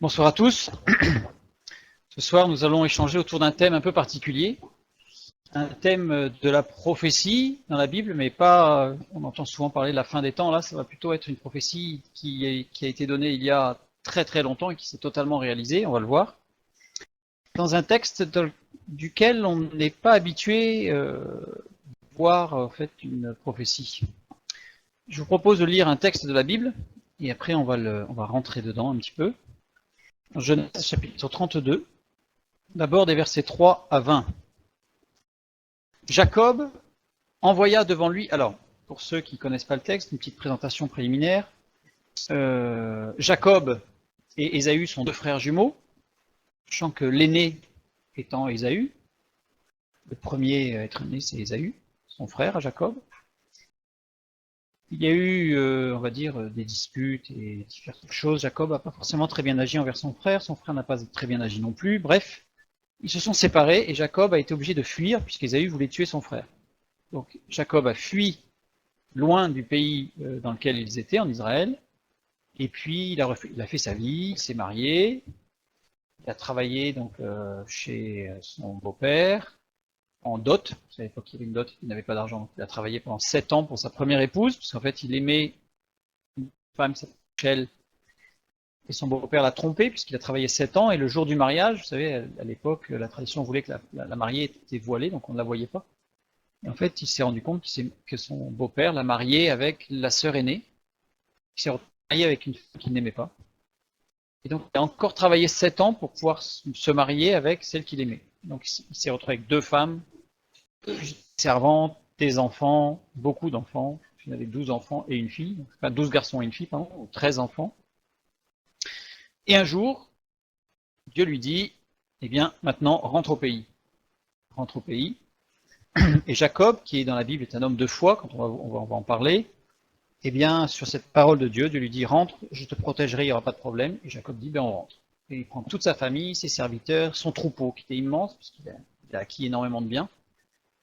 Bonsoir à tous. Ce soir, nous allons échanger autour d'un thème un peu particulier, un thème de la prophétie dans la Bible, mais pas, on entend souvent parler de la fin des temps, là, ça va plutôt être une prophétie qui a été donnée il y a très très longtemps et qui s'est totalement réalisée, on va le voir, dans un texte duquel on n'est pas habitué à voir en fait une prophétie. Je vous propose de lire un texte de la Bible, et après on va rentrer dedans un petit peu. Genèse chapitre 32, d'abord des versets 3 à 20. Jacob envoya devant lui, alors pour ceux qui ne connaissent pas le texte, une petite présentation préliminaire. Jacob et Ésaü sont deux frères jumeaux, sachant que l'aîné étant Ésaü, le premier à être né c'est Ésaü, son frère à Jacob. Il y a eu, on va dire, des disputes et différentes choses. Jacob n'a pas forcément très bien agi envers son frère n'a pas très bien agi non plus. Bref, ils se sont séparés et Jacob a été obligé de fuir puisqu'Ésaü voulait tuer son frère. Donc Jacob a fui loin du pays dans lequel ils étaient, en Israël, et puis il a fait sa vie, il s'est marié, il a travaillé donc chez son beau-père, en dot, à l'époque il y avait une dot, il n'avait pas d'argent, donc il a travaillé pendant 7 ans pour sa première épouse, parce qu'en fait il aimait une femme qui s'appelait Rachel, et son beau-père l'a trompé, puisqu'il a travaillé 7 ans, et le jour du mariage, vous savez, à l'époque, la tradition voulait que la mariée était voilée, donc on ne la voyait pas. Et en fait, il s'est rendu compte que son beau-père l'a marié avec la sœur aînée, qui s'est marié avec une femme qu'il n'aimait pas. Et donc, il a encore travaillé 7 ans pour pouvoir se marier avec celle qu'il aimait. Donc, il s'est retrouvé avec 2 femmes, servantes, des enfants, beaucoup d'enfants. Il avait 12 enfants et une fille, enfin 12 garçons et une fille, pardon, ou 13 enfants. Et un jour, Dieu lui dit, eh bien, maintenant, rentre au pays. Rentre au pays. Et Jacob, qui est dans la Bible, est un homme de foi, quand on va en parler, eh bien, sur cette parole de Dieu, Dieu lui dit, rentre, je te protégerai, il n'y aura pas de problème. Et Jacob dit, ben on rentre. Et il prend toute sa famille, ses serviteurs, son troupeau, qui était immense, puisqu'il a acquis énormément de biens,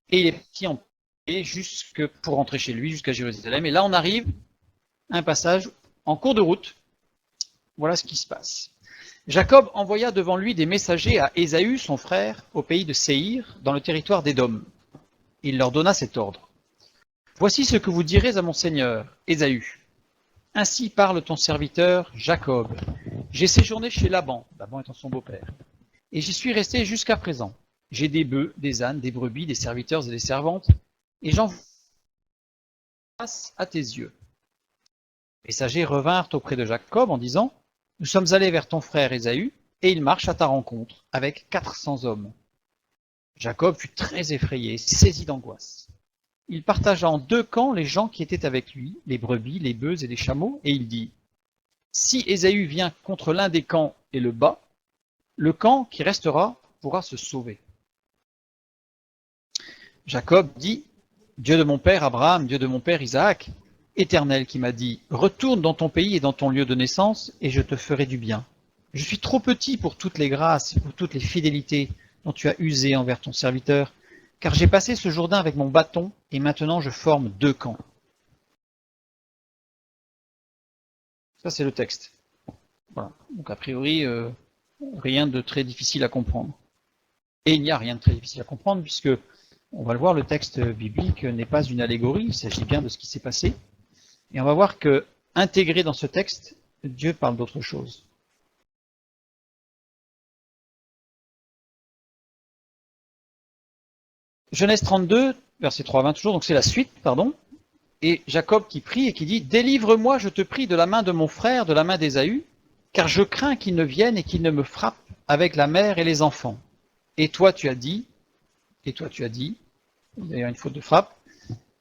et il est parti en paix jusque pour rentrer chez lui, jusqu'à Jérusalem. Et là, on arrive à un passage en cours de route. Voilà ce qui se passe. Jacob envoya devant lui des messagers à Ésaü, son frère, au pays de Séhir, dans le territoire d'Édom. Il leur donna cet ordre. Voici ce que vous direz à mon seigneur, Ésaü. Ainsi parle ton serviteur Jacob. J'ai séjourné chez Laban, Laban étant son beau-père, et j'y suis resté jusqu'à présent. J'ai des bœufs, des ânes, des brebis, des serviteurs et des servantes, et j'en face à tes yeux. Les messagers revinrent auprès de Jacob en disant, nous sommes allés vers ton frère Ésaü, et il marche à ta rencontre, avec 400 hommes. Jacob fut très effrayé, saisi d'angoisse. Il partagea en 2 camps les gens qui étaient avec lui, les brebis, les bœufs et les chameaux, et il dit, si Ésaü vient contre l'un des camps et le bat, le camp qui restera pourra se sauver. Jacob dit, Dieu de mon père Abraham, Dieu de mon père Isaac, Éternel qui m'a dit, retourne dans ton pays et dans ton lieu de naissance, et je te ferai du bien. Je suis trop petit pour toutes les grâces, pour toutes les fidélités dont tu as usé envers ton serviteur, car j'ai passé ce Jourdain avec mon bâton, et maintenant je forme 2 camps. Ça, c'est le texte. Voilà. Donc, a priori, rien de très difficile à comprendre. Et il n'y a rien de très difficile à comprendre, puisque, on va le voir, le texte biblique n'est pas une allégorie, il s'agit bien de ce qui s'est passé. Et on va voir que, intégré dans ce texte, Dieu parle d'autre chose. Genèse 32, verset 3 à 20 toujours, donc c'est la suite, pardon. Et Jacob qui prie et qui dit, délivre-moi, je te prie, de la main de mon frère, de la main d'Ésaü, car je crains qu'il ne vienne et qu'il ne me frappe avec la mère et les enfants. Et toi tu as dit, d'ailleurs une faute de frappe,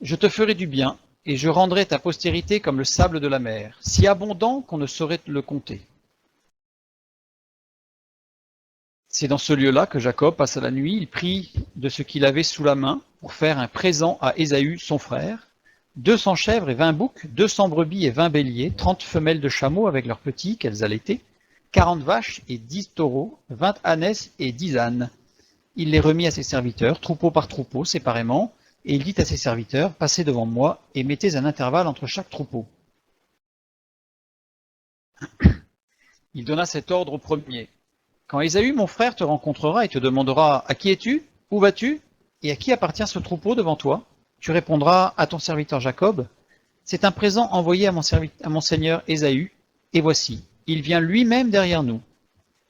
je te ferai du bien, et je rendrai ta postérité comme le sable de la mer, si abondant qu'on ne saurait le compter. C'est dans ce lieu-là que Jacob passa la nuit, il prit de ce qu'il avait sous la main pour faire un présent à Ésaü, son frère, 200 chèvres et 20 boucs, 200 brebis et 20 béliers, 30 femelles de chameaux avec leurs petits qu'elles allaitaient, 40 vaches et 10 taureaux, 20 ânesses et 10 ânes. Il les remit à ses serviteurs, troupeau par troupeau, séparément, et il dit à ses serviteurs, passez devant moi et mettez un intervalle entre chaque troupeau. il donna cet ordre au premier. Quand Ésaü, mon frère, te rencontrera et te demandera « À qui es-tu? Où vas-tu? Et à qui appartient ce troupeau devant toi ?» Tu répondras à ton serviteur Jacob, « C'est un présent envoyé à mon seigneur Ésaü, et voici, il vient lui-même derrière nous. »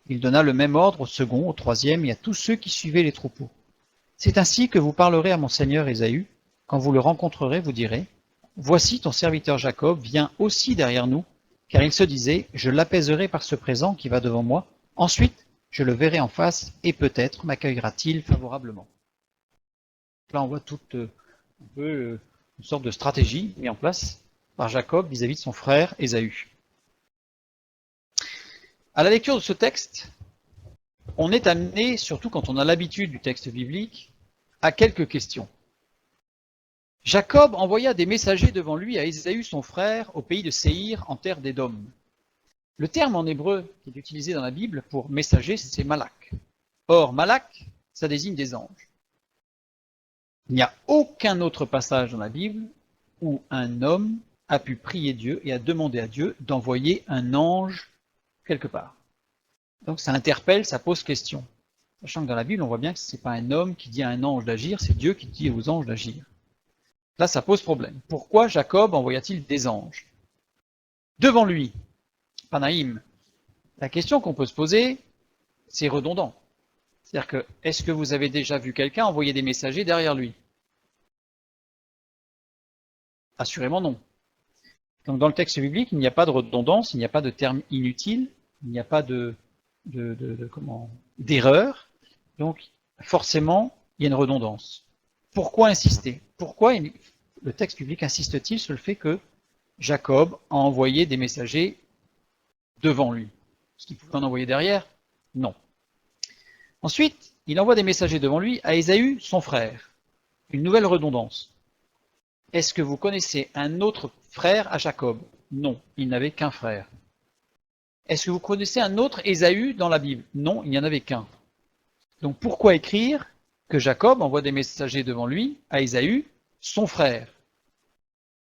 Il donna le même ordre au second, au troisième et à tous ceux qui suivaient les troupeaux. C'est ainsi que vous parlerez à mon seigneur Ésaü. Quand vous le rencontrerez, vous direz, « Voici ton serviteur Jacob vient aussi derrière nous, car il se disait, je l'apaiserai par ce présent qui va devant moi. Ensuite, je le verrai en face et peut-être m'accueillera-t-il favorablement. » Là, on voit toute un peu une sorte de stratégie mise en place par Jacob vis-à-vis de son frère Ésaü. À la lecture de ce texte, on est amené, surtout quand on a l'habitude du texte biblique, à quelques questions. Jacob envoya des messagers devant lui à Ésaü son frère au pays de Séhir en terre d'Édom. Le terme en hébreu qui est utilisé dans la Bible pour messager, c'est malak. Or, malak, ça désigne des anges. Il n'y a aucun autre passage dans la Bible où un homme a pu prier Dieu et a demandé à Dieu d'envoyer un ange quelque part. Donc ça interpelle, ça pose question. Sachant que dans la Bible, on voit bien que ce n'est pas un homme qui dit à un ange d'agir, c'est Dieu qui dit aux anges d'agir. Là, ça pose problème. Pourquoi Jacob envoya-t-il des anges devant lui, Panaïm? La question qu'on peut se poser, c'est redondant. C'est-à-dire que, est-ce que vous avez déjà vu quelqu'un envoyer des messagers derrière lui? Assurément non. Donc dans le texte biblique, il n'y a pas de redondance, il n'y a pas de terme inutile, il n'y a pas d'erreur. Donc forcément, il y a une redondance. Pourquoi insister? Pourquoi le texte biblique insiste-t-il sur le fait que Jacob a envoyé des messagers devant lui? Est-ce qu'il pouvait en envoyer derrière? Non. Ensuite, il envoie des messagers devant lui à Ésaü, son frère. Une nouvelle redondance. Est-ce que vous connaissez un autre frère à Jacob? Non, il n'avait qu'un frère. Est-ce que vous connaissez un autre Ésaü dans la Bible? Non, il n'y en avait qu'un. Donc pourquoi écrire que Jacob envoie des messagers devant lui à Ésaü, son frère?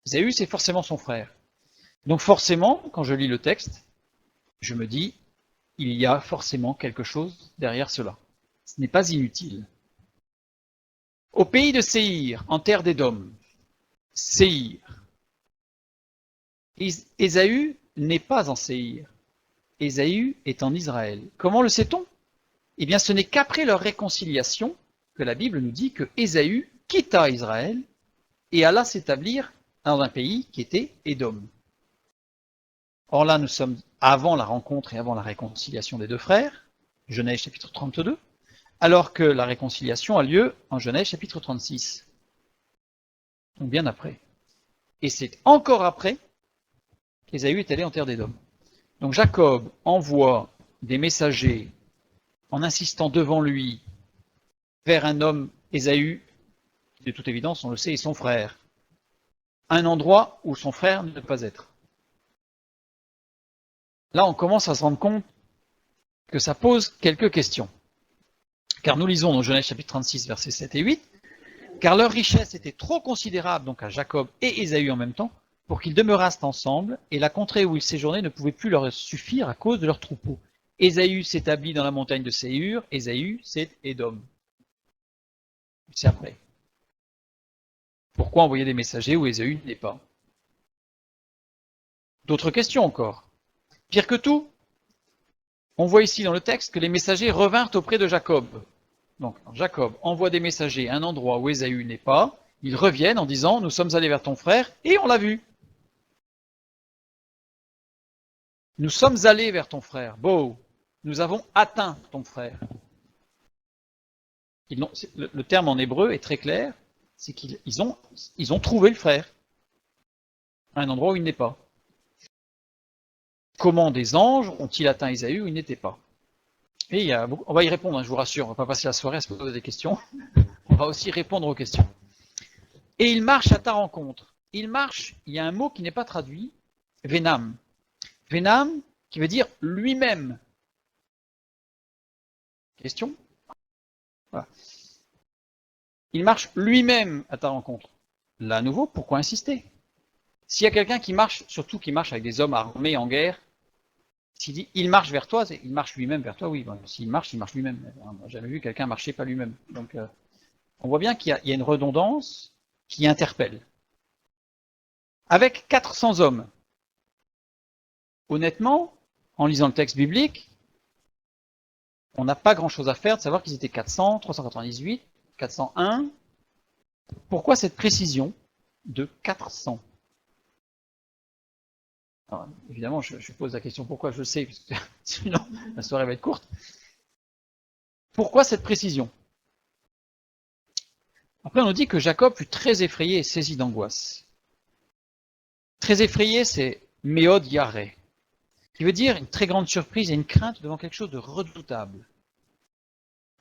Ésaü, c'est forcément son frère. Donc forcément, quand je lis le texte, je me dis, il y a forcément quelque chose derrière cela. Ce n'est pas inutile. Au pays de Séhir, en terre d'Édom, Séhir. Ésaü n'est pas en Séhir. Ésaü est en Israël. Comment le sait-on? Eh bien, ce n'est qu'après leur réconciliation que la Bible nous dit que Ésaü quitta Israël et alla s'établir dans un pays qui était Édom. Or là, nous sommes avant la rencontre et avant la réconciliation des deux frères, Genèse chapitre 32, alors que la réconciliation a lieu en Genèse chapitre 36. Donc bien après. Et c'est encore après qu'Ésaü est allé en terre d'Édom. Donc Jacob envoie des messagers en insistant devant lui vers un homme, Ésaü, de toute évidence, on le sait, est son frère. Un endroit où son frère ne peut pas être. Là, on commence à se rendre compte que ça pose quelques questions. Car nous lisons dans Genèse chapitre 36, versets 7 et 8, « Car leur richesse était trop considérable, donc à Jacob et Ésaü en même temps, pour qu'ils demeurassent ensemble, et la contrée où ils séjournaient ne pouvait plus leur suffire à cause de leurs troupeaux. Ésaü s'établit dans la montagne de Séhir, Ésaü, c'est Édom. » C'est après. Pourquoi envoyer des messagers où Ésaü n'est pas? D'autres questions encore. Pire que tout, on voit ici dans le texte que les messagers revinrent auprès de Jacob. Donc Jacob envoie des messagers à un endroit où Ésaü n'est pas, ils reviennent en disant « Nous sommes allés vers ton frère et on l'a vu. » Nous sommes allés vers ton frère. Beau, nous avons atteint ton frère. Le terme en hébreu est très clair, c'est qu'ils ont trouvé le frère à un endroit où il n'est pas. Comment des anges ont-ils atteint Ésaü où il n'était pas? Et on va y répondre, je vous rassure, on ne va pas passer la soirée à se poser des questions, on va aussi répondre aux questions. Et il marche à ta rencontre. Il marche, il y a un mot qui n'est pas traduit, Venam. Venam, qui veut dire lui-même. Question? Voilà. Il marche lui-même à ta rencontre. Là, à nouveau, pourquoi insister? S'il y a quelqu'un qui marche, surtout qui marche avec des hommes armés en guerre, S'il dit il marche vers toi, il marche lui-même vers toi, oui. Bon, s'il marche lui-même. On n'a jamais vu quelqu'un marcher pas lui-même. Donc on voit bien qu'il y a une redondance qui interpelle. Avec 400 hommes, honnêtement, en lisant le texte biblique, on n'a pas grand-chose à faire de savoir qu'ils étaient 400, 398, 401. Pourquoi cette précision de 400? Alors, évidemment, je pose la question pourquoi, je sais, parce que sinon la soirée va être courte. Pourquoi cette précision? Après, on nous dit que Jacob fut très effrayé et saisi d'angoisse. Très effrayé, c'est Méod Yareh, qui veut dire une très grande surprise et une crainte devant quelque chose de redoutable.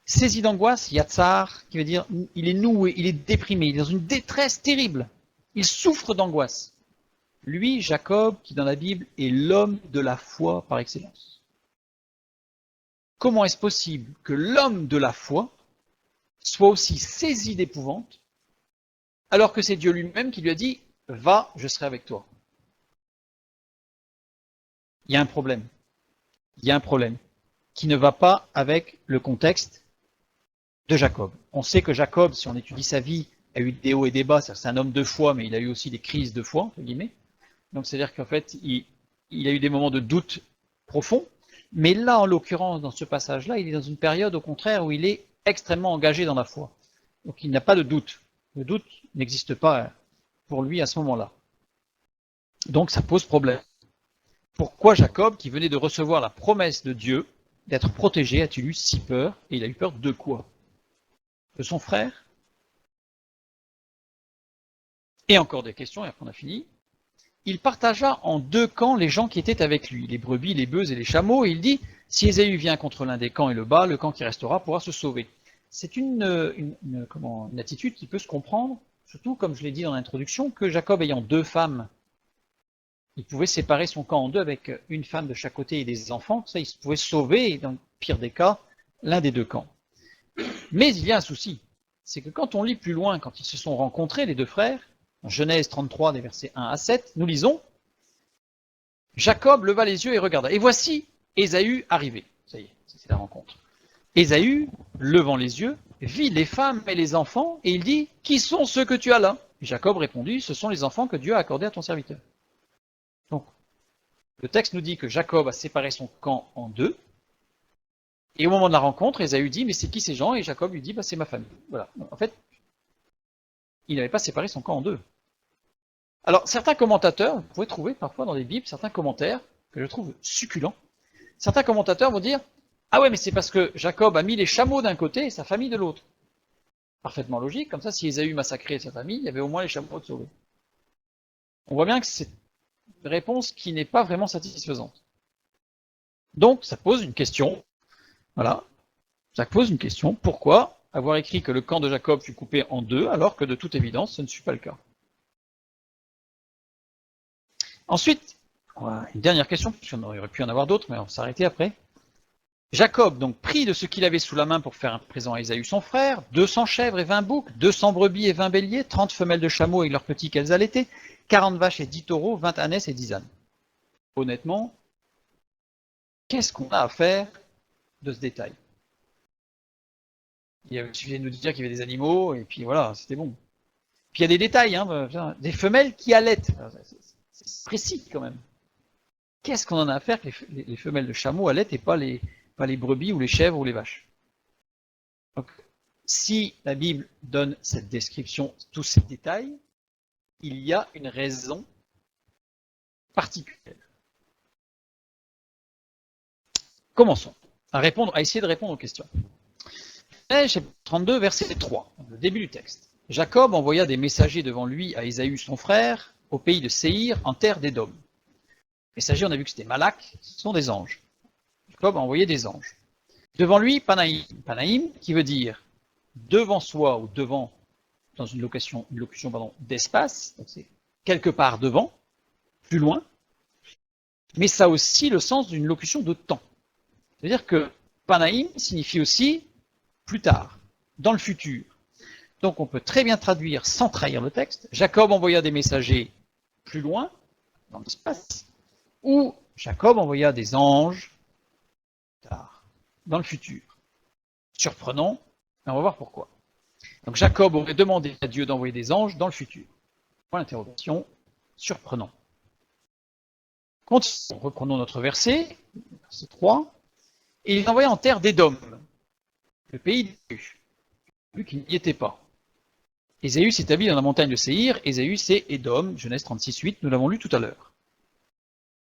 Saisi d'angoisse, Yatsar, qui veut dire il est noué, il est déprimé, il est dans une détresse terrible. Il souffre d'angoisse. Lui, Jacob, qui dans la Bible est l'homme de la foi par excellence. Comment est-ce possible que l'homme de la foi soit aussi saisi d'épouvante, alors que c'est Dieu lui-même qui lui a dit « Va, je serai avec toi ». Il y a un problème. Il y a un problème qui ne va pas avec le contexte de Jacob. On sait que Jacob, si on étudie sa vie, a eu des hauts et des bas, c'est un homme de foi, mais il a eu aussi des crises de foi, entre guillemets. Donc c'est-à-dire qu'en fait, il a eu des moments de doute profond, mais là, en l'occurrence, dans ce passage-là, il est dans une période, au contraire, où il est extrêmement engagé dans la foi. Donc il n'a pas de doute. Le doute n'existe pas pour lui à ce moment-là. Donc ça pose problème. Pourquoi Jacob, qui venait de recevoir la promesse de Dieu, d'être protégé, a-t-il eu si peur? Et il a eu peur de quoi? De son frère? Et encore des questions, et après on a fini. Il partagea en deux camps les gens qui étaient avec lui, les brebis, les bœufs et les chameaux, et il dit, si Ésaü vient contre l'un des camps et le bat, le camp qui restera pourra se sauver. C'est une attitude qui peut se comprendre, surtout comme je l'ai dit dans l'introduction, que Jacob ayant deux femmes, il pouvait séparer son camp en deux avec une femme de chaque côté et des enfants, ça il pouvait sauver, et dans le pire des cas, l'un des deux camps. Mais il y a un souci, c'est que quand on lit plus loin, quand ils se sont rencontrés, les deux frères, en Genèse 33, des versets 1 à 7, nous lisons Jacob leva les yeux et regarda. Et voici Ésaü arrivé. Ça y est, c'est la rencontre. Ésaü, levant les yeux, vit les femmes et les enfants, et il dit, qui sont ceux que tu as là? Et Jacob répondit, ce sont les enfants que Dieu a accordés à ton serviteur. Donc, le texte nous dit que Jacob a séparé son camp en deux, et au moment de la rencontre, Ésaü dit, mais c'est qui ces gens? Et Jacob lui dit, bah, c'est ma famille. Voilà. En fait, il n'avait pas séparé son camp en deux. Alors, certains commentateurs, vous pouvez trouver parfois dans les Bibles certains commentaires que je trouve succulents. Certains commentateurs vont dire, ah ouais, mais c'est parce que Jacob a mis les chameaux d'un côté et sa famille de l'autre. Parfaitement logique, comme ça, si Ésaü massacrait sa famille, il y avait au moins les chameaux de sauver. On voit bien que c'est une réponse qui n'est pas vraiment satisfaisante. Donc, ça pose une question. Voilà. Ça pose une question. Pourquoi avoir écrit que le camp de Jacob fut coupé en deux, alors que de toute évidence, ce ne fut pas le cas? Ensuite, une dernière question, puisqu'on aurait pu en avoir d'autres, mais on va s'arrêter après. Jacob, donc, prit de ce qu'il avait sous la main pour faire un présent à Ésaü son frère, 200 chèvres et 20 boucs, 200 brebis et 20 béliers, 30 femelles de chameaux et leurs petits qu'elles allaitaient, 40 vaches et 10 taureaux, 20 ânesses et 10 ânes. Honnêtement, qu'est-ce qu'on a à faire de ce détail? Il suffisait de nous dire qu'il y avait des animaux, et puis voilà, c'était bon. Puis il y a des détails, hein, des femelles qui allaitent. C'est précis quand même. Qu'est-ce qu'on en a à faire que les femelles de chameaux allaitent et pas les brebis ou les chèvres ou les vaches? Donc, si la Bible donne cette description, tous ces détails, il y a une raison particulière. Commençons à essayer de répondre aux questions. Chapitre 32, verset 3, le début du texte. Jacob envoya des messagers devant lui à Ésaü son frère, au pays de Séhir, en terre d'Édom. Les messagers, on a vu que c'était Malak, ce sont des anges. Jacob a envoyé des anges. Devant lui, Panaïm, qui veut dire devant soi ou devant, dans une locution d'espace, donc c'est quelque part devant, plus loin, mais ça a aussi le sens d'une locution de temps. C'est-à-dire que Panaïm signifie aussi plus tard, dans le futur. Donc on peut très bien traduire, sans trahir le texte, Jacob envoya des messagers plus loin, dans l'espace, ou Jacob envoya des anges tard, dans le futur. Surprenant, mais on va voir pourquoi. Donc Jacob aurait demandé à Dieu d'envoyer des anges dans le futur. Point d'interrogation, surprenant. Continuons, reprenons notre verset 3. Et il les envoya en terre d'Édom, le pays d'Ésaü, vu qu'il n'y était pas. Ésaü s'établit dans la montagne de Séhir. Ésaü, c'est Édom, Genèse 36:8, nous l'avons lu tout à l'heure.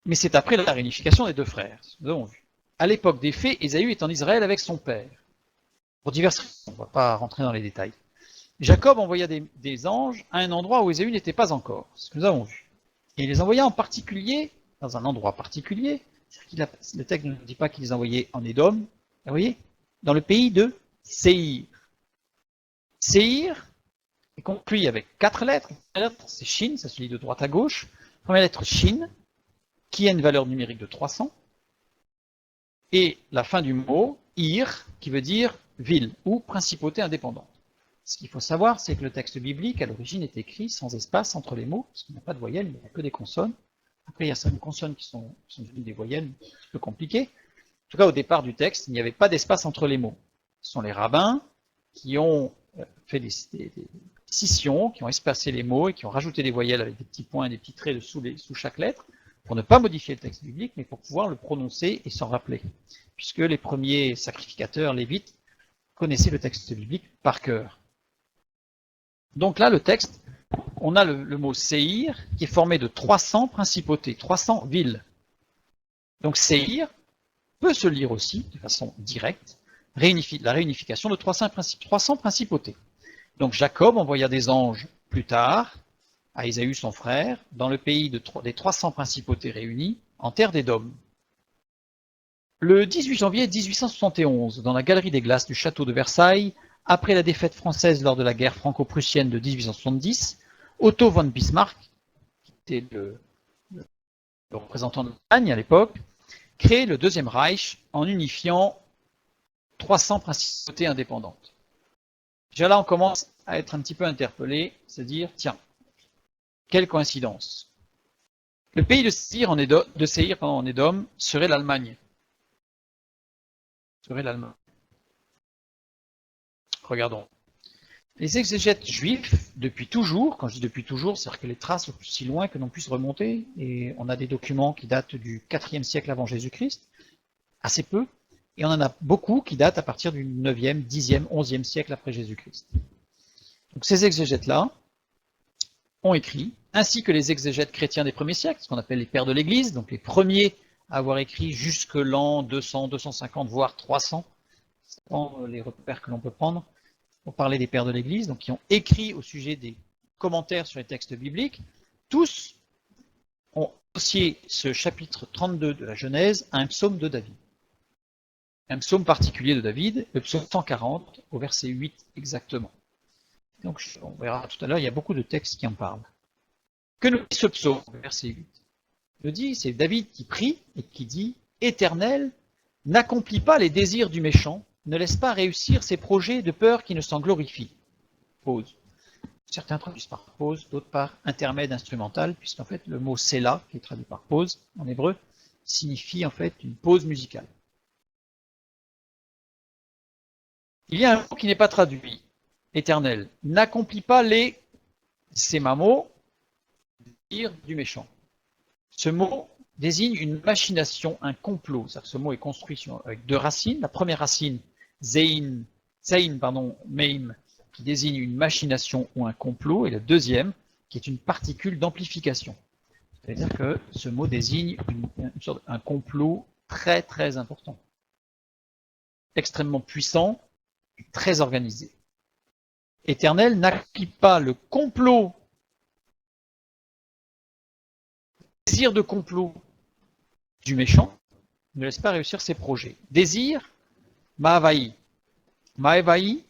Mais c'est après la réunification des deux frères, nous avons vu. À l'époque des faits, Ésaü est en Israël avec son père. Pour diverses raisons, on ne va pas rentrer dans les détails. Jacob envoya des anges à un endroit où Ésaü n'était pas encore, ce que nous avons vu. Et il les envoya en particulier, dans un endroit particulier. Le texte ne nous dit pas qu'il les envoyait en Édom, vous voyez, dans le pays de Séhir. Séhir est conclu avec 4 lettres. La lettre, c'est Shin, ça se lit de droite à gauche. Première lettre Shin, qui a une valeur numérique de 300. Et la fin du mot, Ir, qui veut dire ville ou principauté indépendante. Ce qu'il faut savoir, c'est que le texte biblique, à l'origine, est écrit sans espace entre les mots, parce qu'il n'y a pas de voyelles, il n'y a que des consonnes. Après, il y a certaines consonnes qui sont devenues des voyelles, un petit peu compliquées. En tout cas, au départ du texte, il n'y avait pas d'espace entre les mots. Ce sont les rabbins qui ont fait des scissions, qui ont espacé les mots et qui ont rajouté des voyelles avec des petits points et des petits traits sous chaque lettre, pour ne pas modifier le texte biblique, mais pour pouvoir le prononcer et s'en rappeler. Puisque les premiers sacrificateurs, lévites, connaissaient le texte biblique par cœur. Donc là, le texte, on a le mot Séhir qui est formé de 300 principautés, 300 villes. Donc Séhir peut se lire aussi, de façon directe, la réunification de 300 principautés. Donc Jacob envoya des anges plus tard à Ésaü son frère, dans le pays des 300 principautés réunies, en terre d'Édom. Le 18 janvier 1871, dans la galerie des glaces du château de Versailles, après la défaite française lors de la guerre franco-prussienne de 1870, Otto von Bismarck, qui était le représentant de l'Allemagne à l'époque, crée le Deuxième Reich en unifiant 300 principautés indépendantes. Déjà là, on commence à être un petit peu interpellé, se dire, tiens, quelle coïncidence. Le pays de Séhir en Édom serait l'Allemagne. Regardons. Les exégètes juifs, depuis toujours, quand je dis depuis toujours, c'est-à-dire que les traces sont si loin que l'on puisse remonter, et on a des documents qui datent du 4e siècle avant Jésus-Christ, assez peu, et on en a beaucoup qui datent à partir du 9e, 10e, 11e siècle après Jésus-Christ. Donc ces exégètes-là ont écrit, ainsi que les exégètes chrétiens des premiers siècles, ce qu'on appelle les pères de l'Église, donc les premiers à avoir écrit jusque l'an 200, 250, voire 300, c'est les repères que l'on peut prendre, pour parler des pères de l'Église, donc qui ont écrit au sujet des commentaires sur les textes bibliques, tous ont associé ce chapitre 32 de la Genèse à un psaume de David. Un psaume particulier de David, le psaume 140, au verset 8 exactement. Donc on verra tout à l'heure, il y a beaucoup de textes qui en parlent. Que nous dit ce psaume, verset 8? Il dit, c'est David qui prie et qui dit « Éternel, n'accomplis pas les désirs du méchant, ne laisse pas réussir ses projets de peur qui ne s'en glorifient. » Pause. Certains traduisent par pause, d'autres par intermède instrumental, puisqu'en fait le mot Séla, qui est traduit par pause en hébreu, signifie en fait une pause musicale. Il y a un mot qui n'est pas traduit. Éternel, n'accomplis pas les sémamo, désirs du méchant. Ce mot désigne une machination, un complot. Ce mot est construit avec deux racines. La première racine, zein, meim, qui désigne une machination ou un complot, et la deuxième, qui est une particule d'amplification. C'est-à-dire que ce mot désigne un complot très très important, extrêmement puissant, très organisé. Éternel, n'accomplis pas le complot, désir de complot du méchant, ne laisse pas réussir ses projets. Désir, ma'avaï. Ma'avaï,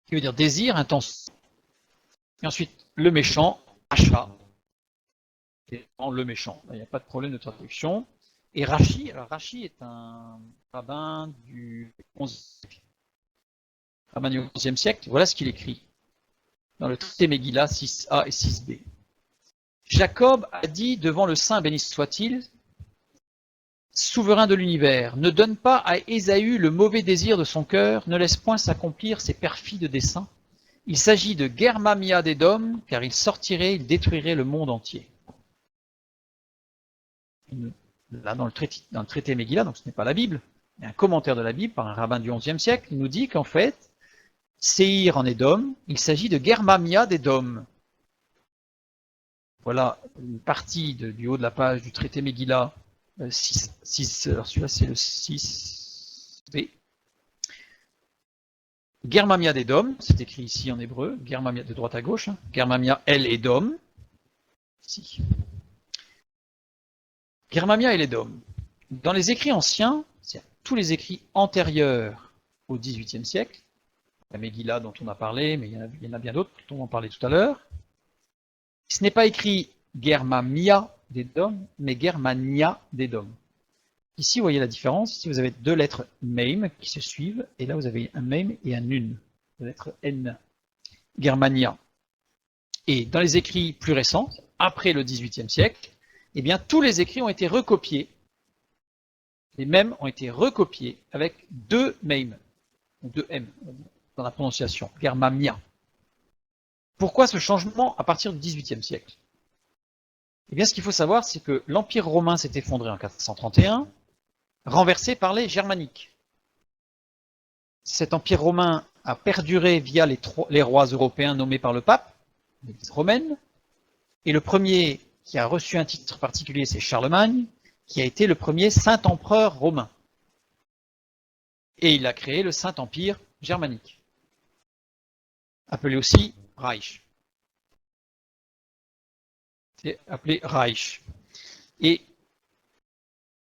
qui veut dire désir, intense. Et ensuite, le méchant, achat. Le méchant, il n'y a pas de problème de traduction. Et Rashi, alors Rashi est un rabbin du 11e siècle. Rabbin du 11e siècle, voilà ce qu'il écrit dans le traité Megillah 6a et 6b. Jacob a dit devant le Saint béni soit-il, souverain de l'univers, ne donne pas à Ésaü le mauvais désir de son cœur, ne laisse point s'accomplir ses perfides desseins. Il s'agit de Germamia d'Édom, car il sortirait, il détruirait le monde entier. Là, dans le traité Megillah, donc ce n'est pas la Bible, mais un commentaire de la Bible par un rabbin du XIe siècle, il nous dit qu'en fait, Séhir en Édom, il s'agit de Germamia d'Édom. Voilà une partie du haut de la page du traité Megillah 6, alors celui-là c'est le 6b. Germamia d'Édom, c'est écrit ici en hébreu, Germamia de droite à gauche, hein, Germamia el Édom, ici. Germamia el Édom. Dans les écrits anciens, c'est-à-dire tous les écrits antérieurs au XVIIIe siècle, la Megillah dont on a parlé, mais il y en a bien d'autres dont on parlait tout à l'heure, ce n'est pas écrit Germamia d'Édom, mais Germania d'Édom. Ici, vous voyez la différence. Ici, vous avez deux lettres Meim qui se suivent, et là, vous avez un Meim et un Nun, la lettre N. Germania. Et dans les écrits plus récents, après le XVIIIe siècle, eh bien, tous les écrits ont été recopiés. Les mêmes ont été recopiés avec deux Meim, deux M dans la prononciation, Germamia. Pourquoi ce changement à partir du XVIIIe siècle? Eh bien, ce qu'il faut savoir, c'est que l'Empire romain s'est effondré en 431, renversé par les Germaniques. Cet empire romain a perduré via les rois européens nommés par le pape, l'Église romaine, et le premier qui a reçu un titre particulier, c'est Charlemagne, qui a été le premier saint-empereur romain. Et il a créé le Saint-Empire germanique, appelé aussi Reich. C'est appelé Reich. Et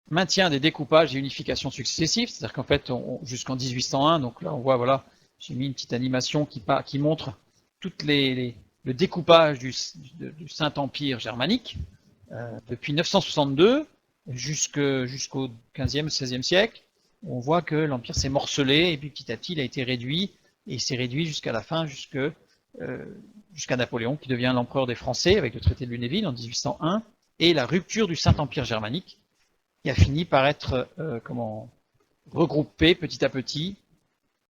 maintient des découpages et unifications successives, c'est-à-dire qu'en fait, jusqu'en 1801, donc là on voit, voilà, j'ai mis une petite animation qui montre toutes le découpage du Saint-Empire germanique, depuis 962 jusqu'au 15e, 16e siècle. On voit que l'Empire s'est morcelé, et puis petit à petit il a été réduit, et il s'est réduit jusqu'à la fin, jusqu'à Napoléon, qui devient l'empereur des Français avec le traité de Lunéville en 1801, et la rupture du Saint-Empire germanique, qui a fini par être regroupé petit à petit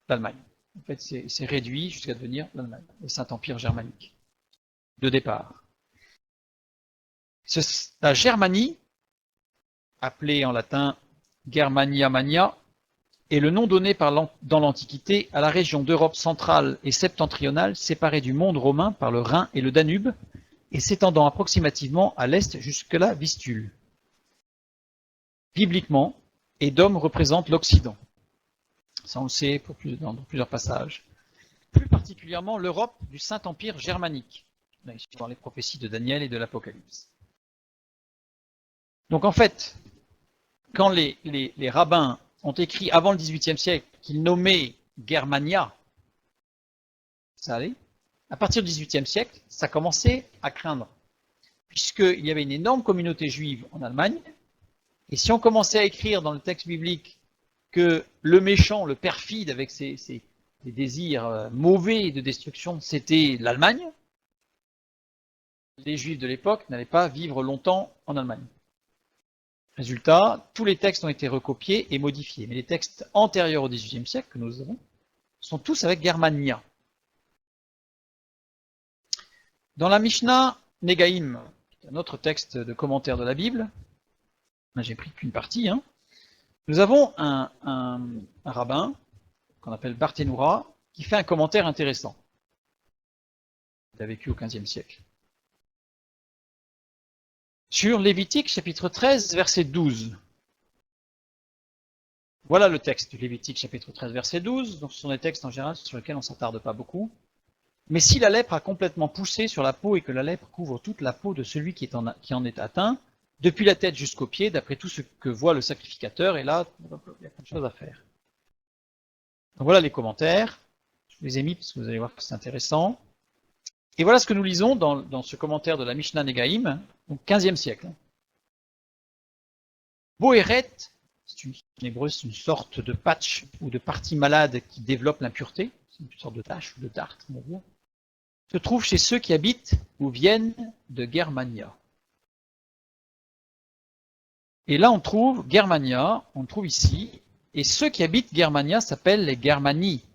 l'Allemagne. En fait, c'est réduit jusqu'à devenir l'Allemagne, le Saint-Empire germanique, de départ. La Germanie, appelée en latin Germania Mania, est le nom donné dans l'Antiquité à la région d'Europe centrale et septentrionale séparée du monde romain par le Rhin et le Danube, et s'étendant approximativement à l'est jusque la Vistule. Bibliquement, Édom représente l'Occident. Ça, on le sait dans plusieurs passages. Plus particulièrement, l'Europe du Saint-Empire germanique, dans les prophéties de Daniel et de l'Apocalypse. Donc en fait, quand les rabbins ont écrit avant le XVIIIe siècle qu'ils nommaient Germania, ça allait. À partir du XVIIIe siècle, ça commençait à craindre, puisqu'il y avait une énorme communauté juive en Allemagne. Et si on commençait à écrire dans le texte biblique que le méchant, le perfide, avec ses désirs mauvais de destruction, c'était l'Allemagne, les Juifs de l'époque n'allaient pas vivre longtemps en Allemagne. Résultat, tous les textes ont été recopiés et modifiés. Mais les textes antérieurs au XVIIIe siècle que nous avons sont tous avec Germania. Dans la Mishnah Negaim, un autre texte de commentaire de la Bible, j'ai pris qu'une partie, hein, nous avons un rabbin qu'on appelle Barthénoura qui fait un commentaire intéressant. Il a vécu au XVe siècle. Sur Lévitique, chapitre 13, verset 12. Voilà le texte du Lévitique, chapitre 13, verset 12. Donc, ce sont des textes en général sur lesquels on ne s'attarde pas beaucoup. Mais si la lèpre a complètement poussé sur la peau et que la lèpre couvre toute la peau de celui qui en est atteint, depuis la tête jusqu'aux pieds, d'après tout ce que voit le sacrificateur, et là, il y a plein de choses à faire. Donc voilà les commentaires. Je vous les ai mis parce que vous allez voir que c'est intéressant. Et voilà ce que nous lisons dans ce commentaire de la Mishnah Negaim, au XVe siècle. Bohéret, en hébreu, c'est une sorte de patch ou de partie malade qui développe l'impureté, c'est une sorte de tache ou de tarte, on va dire, se trouve chez ceux qui habitent ou viennent de Germania. Et là, on trouve Germania, on le trouve ici, et ceux qui habitent Germania s'appellent les Germani.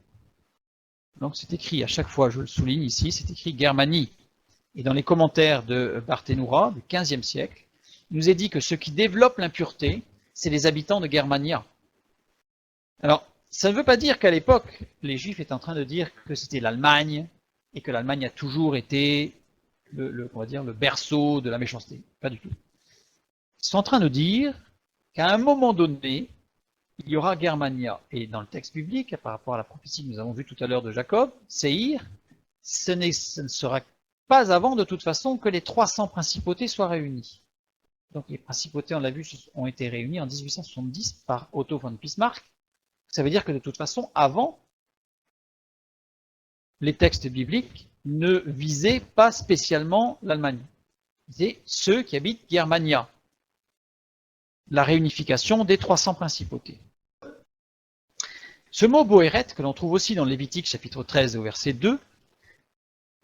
Donc c'est écrit à chaque fois, je le souligne ici, c'est écrit Germani. Et dans les commentaires de Barthénoura, du XVe siècle, il nous est dit que ceux qui développent l'impureté, c'est les habitants de Germania. Alors, ça ne veut pas dire qu'à l'époque, les Juifs étaient en train de dire que c'était l'Allemagne, et que l'Allemagne a toujours été on va dire, le berceau de la méchanceté. Pas du tout. Ils sont en train de dire qu'à un moment donné, il y aura Germania. Et dans le texte biblique, par rapport à la prophétie que nous avons vue tout à l'heure de Jacob, Séhir, ce ne sera pas avant, de toute façon, que les 300 principautés soient réunies. Donc les principautés, on l'a vu, ont été réunies en 1870 par Otto von Bismarck. Ça veut dire que de toute façon, avant, les textes bibliques ne visaient pas spécialement l'Allemagne. C'est ceux qui habitent Germania. La réunification des 300 principautés. Ce mot Bohéret, que l'on trouve aussi dans Lévitique chapitre 13 au verset 2,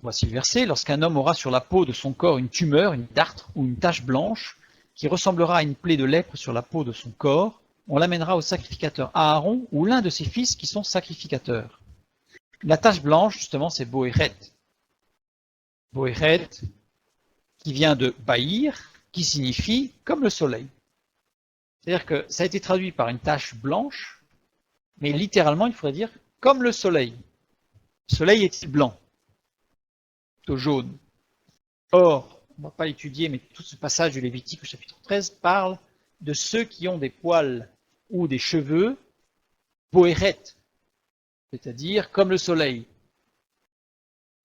voici le verset, lorsqu'un homme aura sur la peau de son corps une tumeur, une dartre ou une tache blanche, qui ressemblera à une plaie de lèpre sur la peau de son corps, on l'amènera au sacrificateur Aaron ou l'un de ses fils qui sont sacrificateurs. La tache blanche, justement, c'est Bohéret. Bohéret, qui vient de Bahir, qui signifie comme le soleil. C'est-à-dire que ça a été traduit par une tache blanche, mais littéralement, il faudrait dire comme le soleil. Le soleil est-il blanc? Plutôt jaune. Or, on ne va pas l'étudier, mais tout ce passage du Lévitique au chapitre 13 parle de ceux qui ont des poils ou des cheveux bohéret, c'est-à-dire comme le soleil,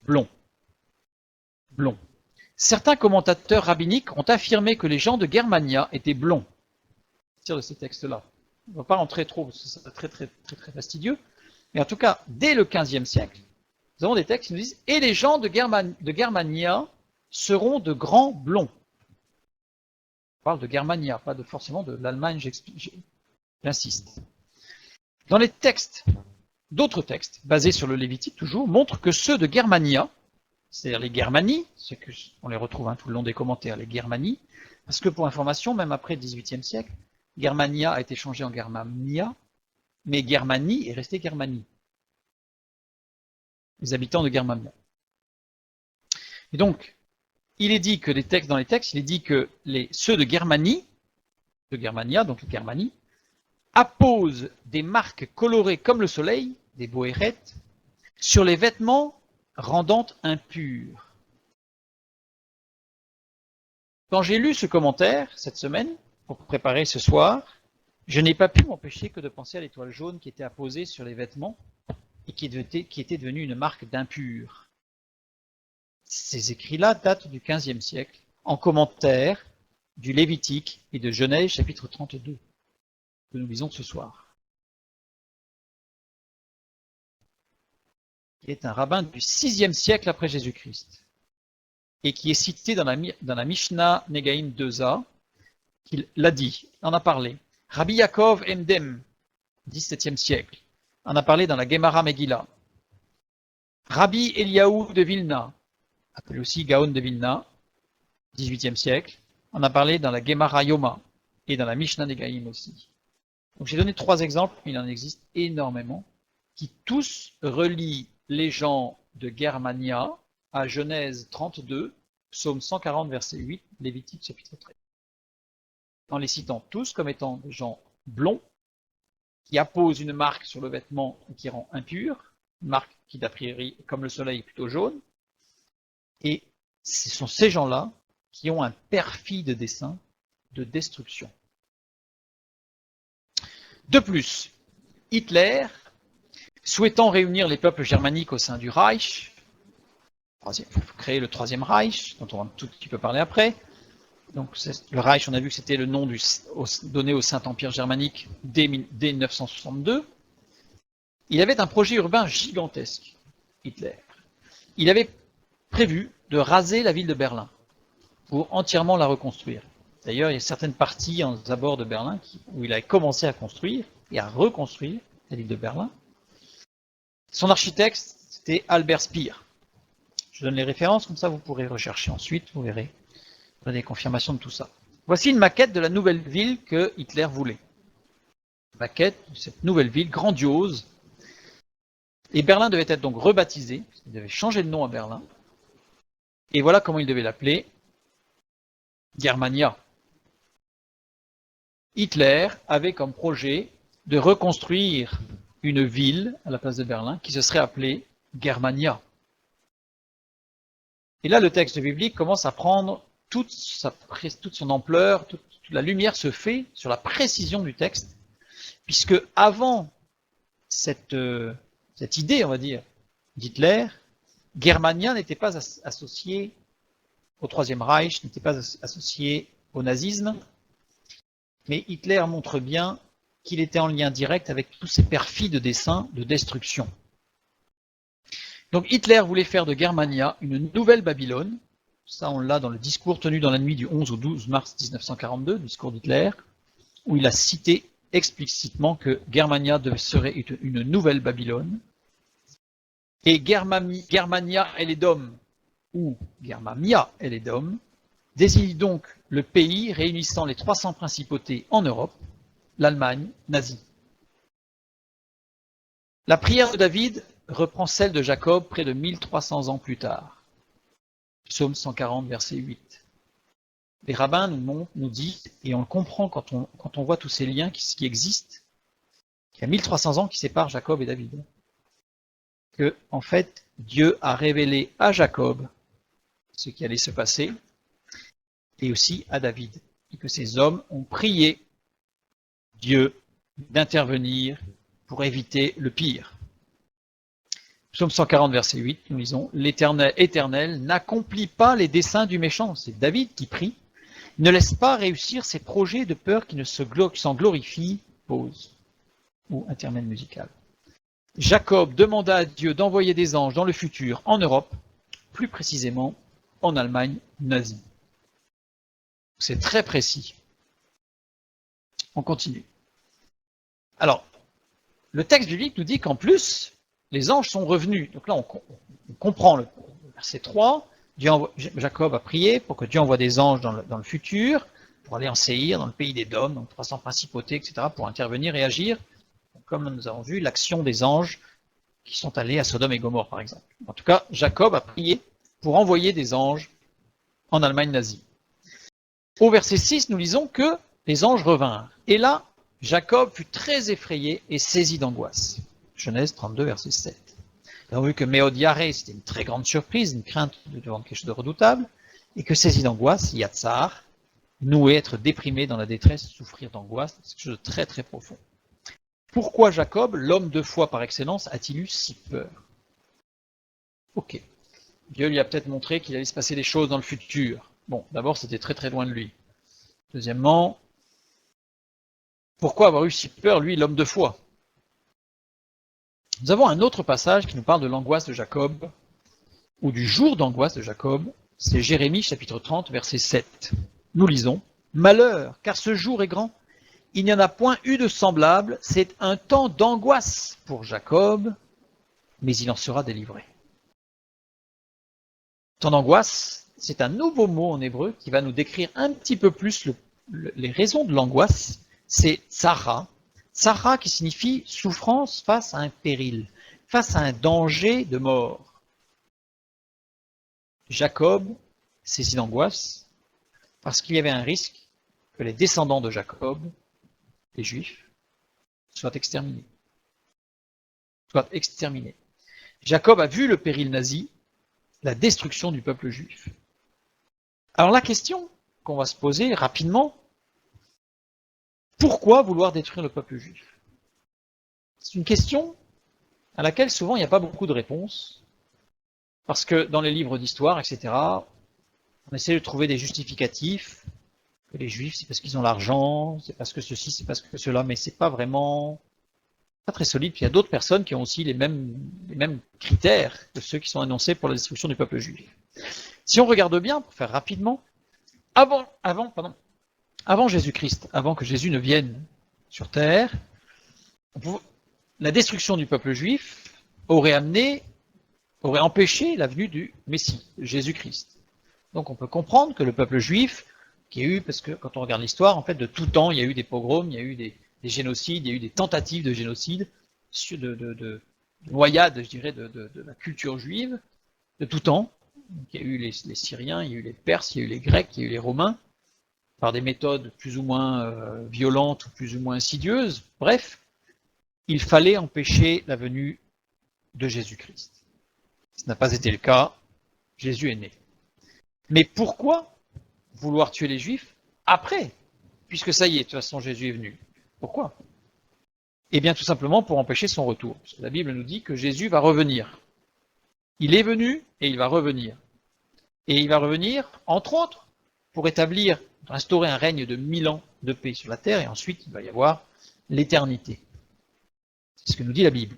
blond. Blond. Certains commentateurs rabbiniques ont affirmé que les gens de Germania étaient blonds. De ces textes-là. On ne va pas rentrer trop, parce que c'est très fastidieux. Mais en tout cas, dès le XVe siècle, nous avons des textes qui nous disent « Et les gens de Germania seront de grands blonds ». On parle de Germania, pas forcément de l'Allemagne, j'insiste. Dans les textes, d'autres textes, basés sur le Lévitique toujours, montrent que ceux de Germania, c'est-à-dire les Germani, on les retrouve tout le long des commentaires, les Germani, parce que pour information, même après le XVIIIe siècle, Germania a été changé en Germania, mais Germanie est resté Germanie. Les habitants de Germania. Et donc, il est dit que dans les textes, il est dit que ceux de Germanie, de Germania, donc les Germanie, apposent des marques colorées comme le soleil, des bohéret, sur les vêtements rendant impurs. Quand j'ai lu ce commentaire cette semaine, pour préparer ce soir, je n'ai pas pu m'empêcher que de penser à l'étoile jaune qui était apposée sur les vêtements et qui était devenue une marque d'impur. Ces écrits-là datent du XVe siècle, en commentaire du Lévitique et de Genèse chapitre 32, que nous lisons ce soir. Il est un rabbin du VIe siècle après Jésus-Christ, et qui est cité dans la Mishnah Negaim 2a, qu'il l'a dit, en a parlé. Rabbi Yaakov Emdem, XVIIe siècle, en a parlé dans la Gemara Megillah. Rabbi Eliaou de Vilna, appelé aussi Gaon de Vilna, XVIIIe siècle, en a parlé dans la Gemara Yoma et dans la Mishnah Negaim aussi. Donc j'ai donné 3 exemples, il en existe énormément, qui tous relient les gens de Germania à Genèse 32, Psaume 140, verset 8, Lévitique chapitre 13. En les citant tous comme étant des gens blonds, qui apposent une marque sur le vêtement qui rend impur, une marque qui d'a priori, comme le soleil, est plutôt jaune, et ce sont ces gens-là qui ont un perfide dessein de destruction. De plus, Hitler, souhaitant réunir les peuples germaniques au sein du Reich, pour créer le Troisième Reich, dont on va un tout petit peu parler après. Donc le Reich, on a vu que c'était le nom donné au Saint-Empire germanique dès 1962. Il avait un projet urbain gigantesque, Hitler. Il avait prévu de raser la ville de Berlin pour entièrement la reconstruire. D'ailleurs, il y a certaines parties en abords de Berlin où il a commencé à construire et à reconstruire la ville de Berlin. Son architecte, c'était Albert Speer. Je donne les références, comme ça vous pourrez rechercher ensuite, vous verrez. Vous avez des confirmations de tout ça. Voici une maquette de la nouvelle ville que Hitler voulait. Maquette de cette nouvelle ville grandiose. Et Berlin devait être donc rebaptisé, il devait changer de nom à Berlin. Et voilà comment il devait l'appeler, Germania. Hitler avait comme projet de reconstruire une ville à la place de Berlin qui se serait appelée Germania. Et là, le texte biblique commence à prendre toute son ampleur, toute la lumière se fait sur la précision du texte, puisque avant cette idée, on va dire, d'Hitler, Germania n'était pas associée au Troisième Reich, n'était pas associée au nazisme, mais Hitler montre bien qu'il était en lien direct avec tous ces perfides desseins de destruction. Donc Hitler voulait faire de Germania une nouvelle Babylone, ça on l'a dans le discours tenu dans la nuit du 11 au 12 mars 1942, discours d'Hitler, où il a cité explicitement que Germania serait une nouvelle Babylone, et Germania et les Dômes, ou Germania et les Dômes, désigne donc le pays réunissant les 300 principautés en Europe, l'Allemagne nazie. La prière de David reprend celle de Jacob près de 1300 ans plus tard. Psaume 140, verset 8. Les rabbins nous disent, et on le comprend quand on voit tous ces liens qui existent, qu'il y a 1300 ans qui séparent Jacob et David. Que, en fait, Dieu a révélé à Jacob ce qui allait se passer, et aussi à David, et que ces hommes ont prié Dieu d'intervenir pour éviter le pire. Psaume 140, verset 8, nous lisons « L'Éternel n'accomplit pas les desseins du méchant ». C'est David qui prie. « Ne laisse pas réussir ses projets de peur qui s'en glorifie. » Pause. Ou intermède musical. Jacob demanda à Dieu d'envoyer des anges dans le futur en Europe, plus précisément en Allemagne nazie. C'est très précis. On continue. Alors, le texte biblique nous dit qu'en plus, les anges sont revenus. Donc là, on comprend le verset 3. Jacob a prié pour que Dieu envoie des anges dans le futur, pour aller en Séhir, dans le pays des Dômes, donc 300 principautés, etc., pour intervenir et agir. Comme nous avons vu, l'action des anges qui sont allés à Sodome et Gomorrhe, par exemple. En tout cas, Jacob a prié pour envoyer des anges en Allemagne nazie. Au verset 6, nous lisons que les anges revinrent. Et là, Jacob fut très effrayé et saisi d'angoisse. Genèse 32, verset 7. Nous avons vu que Méod Yaré, c'était une très grande surprise, une crainte devant quelque chose de redoutable, et que saisi d'angoisse, Yatsar, noué, être déprimé dans la détresse, souffrir d'angoisse, c'est quelque chose de très très profond. Pourquoi Jacob, l'homme de foi par excellence, a-t-il eu si peur? Ok. Dieu lui a peut-être montré qu'il allait se passer des choses dans le futur. Bon, d'abord, c'était très très loin de lui. Deuxièmement, pourquoi avoir eu si peur, lui, l'homme de foi? Nous avons un autre passage qui nous parle de l'angoisse de Jacob, ou du jour d'angoisse de Jacob, c'est Jérémie chapitre 30, verset 7. Nous lisons « Malheur, car ce jour est grand, il n'y en a point eu de semblable, c'est un temps d'angoisse pour Jacob, mais il en sera délivré. » Temps d'angoisse, c'est un nouveau mot en hébreu qui va nous décrire un petit peu plus les raisons de l'angoisse. C'est tsara. Tsara qui signifie souffrance face à un péril, face à un danger de mort. Jacob saisit d'angoisse parce qu'il y avait un risque que les descendants de Jacob, les Juifs, soient exterminés. Jacob a vu le péril nazi, la destruction du peuple juif. Alors la question qu'on va se poser rapidement, pourquoi vouloir détruire le peuple juif? C'est une question à laquelle souvent il n'y a pas beaucoup de réponses, parce que dans les livres d'histoire, etc., on essaie de trouver des justificatifs, que les juifs c'est parce qu'ils ont l'argent, c'est parce que ceci, c'est parce que cela, mais c'est pas vraiment pas très solide. Puis il y a d'autres personnes qui ont aussi les mêmes critères que ceux qui sont annoncés pour la destruction du peuple juif. Si on regarde bien, pour faire rapidement, avant Jésus-Christ, avant que Jésus ne vienne sur terre, la destruction du peuple juif aurait empêché la venue du Messie, Jésus-Christ. Donc on peut comprendre que le peuple juif qu'il y a eu, parce que quand on regarde l'histoire, en fait, de tout temps, il y a eu des pogroms, il y a eu des génocides, il y a eu des tentatives de génocide, de noyade, je dirais, de la culture juive, de tout temps. Donc, il y a eu les Syriens, il y a eu les Perses, il y a eu les Grecs, il y a eu les Romains, par des méthodes plus ou moins violentes ou plus ou moins insidieuses. Bref, il fallait empêcher la venue de Jésus-Christ. Ce n'a pas été le cas, Jésus est né. Mais pourquoi vouloir tuer les Juifs après, puisque ça y est, de toute façon Jésus est venu? Pourquoi? Eh bien tout simplement pour empêcher son retour. Parce que la Bible nous dit que Jésus va revenir. Il est venu et il va revenir. Et il va revenir, entre autres, pour instaurer un règne de 1000 ans de paix sur la terre, et ensuite il va y avoir l'éternité. C'est ce que nous dit la Bible.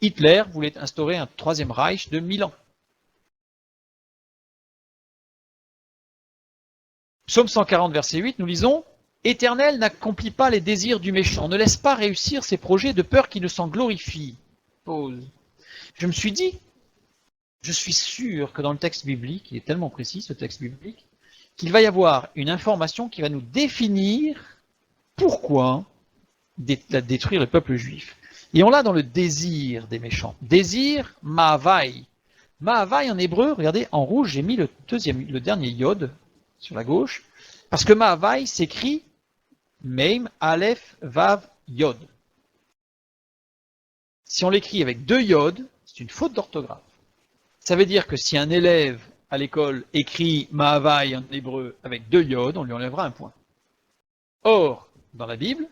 Hitler voulait instaurer un troisième Reich de 1000 ans. Psaume 140, verset 8, nous lisons « Éternel n'accomplit pas les désirs du méchant, ne laisse pas réussir ses projets de peur qu'il ne s'en glorifie. » Pause. Je me suis dit, je suis sûr que dans le texte biblique, il est tellement précis ce texte biblique, qu'il va y avoir une information qui va nous définir pourquoi détruire le peuple juif. Et on l'a dans le désir des méchants. Désir, ma'avai. Ma'avai en hébreu, regardez, en rouge, j'ai mis le dernier yod sur la gauche, parce que ma'avai s'écrit Meim, Aleph, Vav, Yod. Si on l'écrit avec 2 yod, c'est une faute d'orthographe. Ça veut dire que si un élève à l'école écrit ma'avai en hébreu avec 2 yod, on lui enlèvera un point. Or, dans la Bible,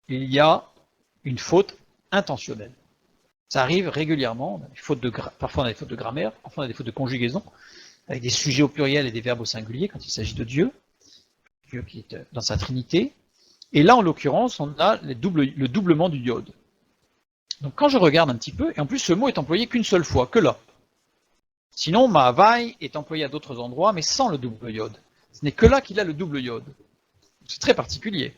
il y a une faute intentionnelle. Ça arrive régulièrement, on a des fautes parfois on a des fautes de grammaire, parfois on a des fautes de conjugaison, avec des sujets au pluriel et des verbes au singulier quand il s'agit de Dieu, Dieu qui est dans sa Trinité. Et là, en l'occurrence, on a le doublement du yod. Donc quand je regarde un petit peu, et en plus ce mot est employé qu'une seule fois, que là. Sinon, ma'avai est employé à d'autres endroits, mais sans le double yod. Ce n'est que là qu'il a le double yod. C'est très particulier.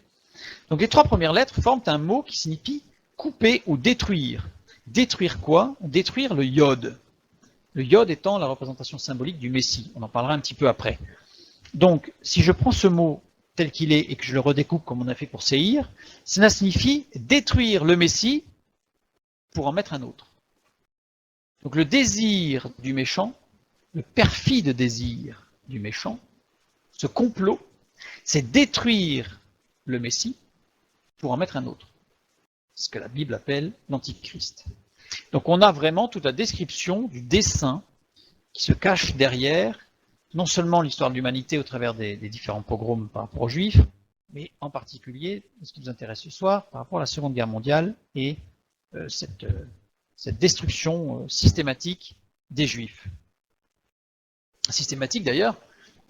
Donc les 3 premières lettres forment un mot qui signifie couper ou détruire. Détruire quoi? Détruire le yod. Le yod étant la représentation symbolique du Messie. On en parlera un petit peu après. Donc, si je prends ce mot tel qu'il est et que je le redécoupe comme on a fait pour Séhir, cela signifie détruire le Messie pour en mettre un autre. Donc le désir du méchant, le perfide désir du méchant, ce complot, c'est détruire le Messie pour en mettre un autre. C'est ce que la Bible appelle l'Antichrist. Donc on a vraiment toute la description du dessein qui se cache derrière non seulement l'histoire de l'humanité au travers des différents pogroms par rapport aux Juifs, mais en particulier, ce qui nous intéresse ce soir, par rapport à la Seconde Guerre mondiale et cette destruction systématique des Juifs. Systématique d'ailleurs,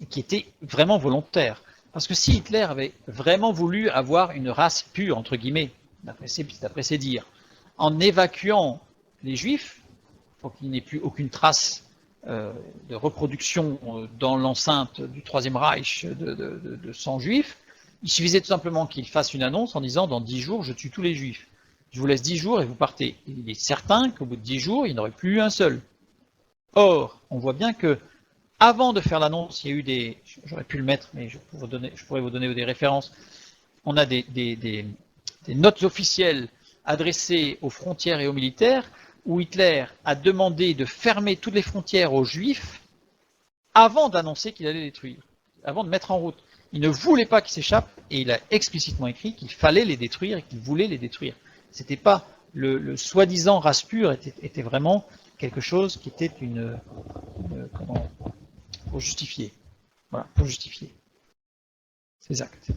et qui était vraiment volontaire. Parce que si Hitler avait vraiment voulu avoir une race pure, entre guillemets, d'après ses dires, en évacuant les Juifs, pour qu'il n'ait plus aucune trace de reproduction dans l'enceinte du Troisième Reich de 100 Juifs, il suffisait tout simplement qu'il fasse une annonce en disant « dans 10 jours, je tue tous les Juifs. Je vous laisse 10 jours et vous partez ». Il est certain qu'au bout de 10 jours, il n'y aurait plus eu un seul. Or, on voit bien que avant de faire l'annonce, il y a eu des... J'aurais pu le mettre, mais je pourrais vous donner des références. On a des notes officielles adressées aux frontières et aux militaires où Hitler a demandé de fermer toutes les frontières aux Juifs avant d'annoncer qu'il allait les détruire, avant de mettre en route. Il ne voulait pas qu'ils s'échappent et il a explicitement écrit qu'il fallait les détruire et qu'il voulait les détruire. C'était pas le soi-disant race pure était vraiment quelque chose qui était pour justifier. Voilà, pour justifier ces actes.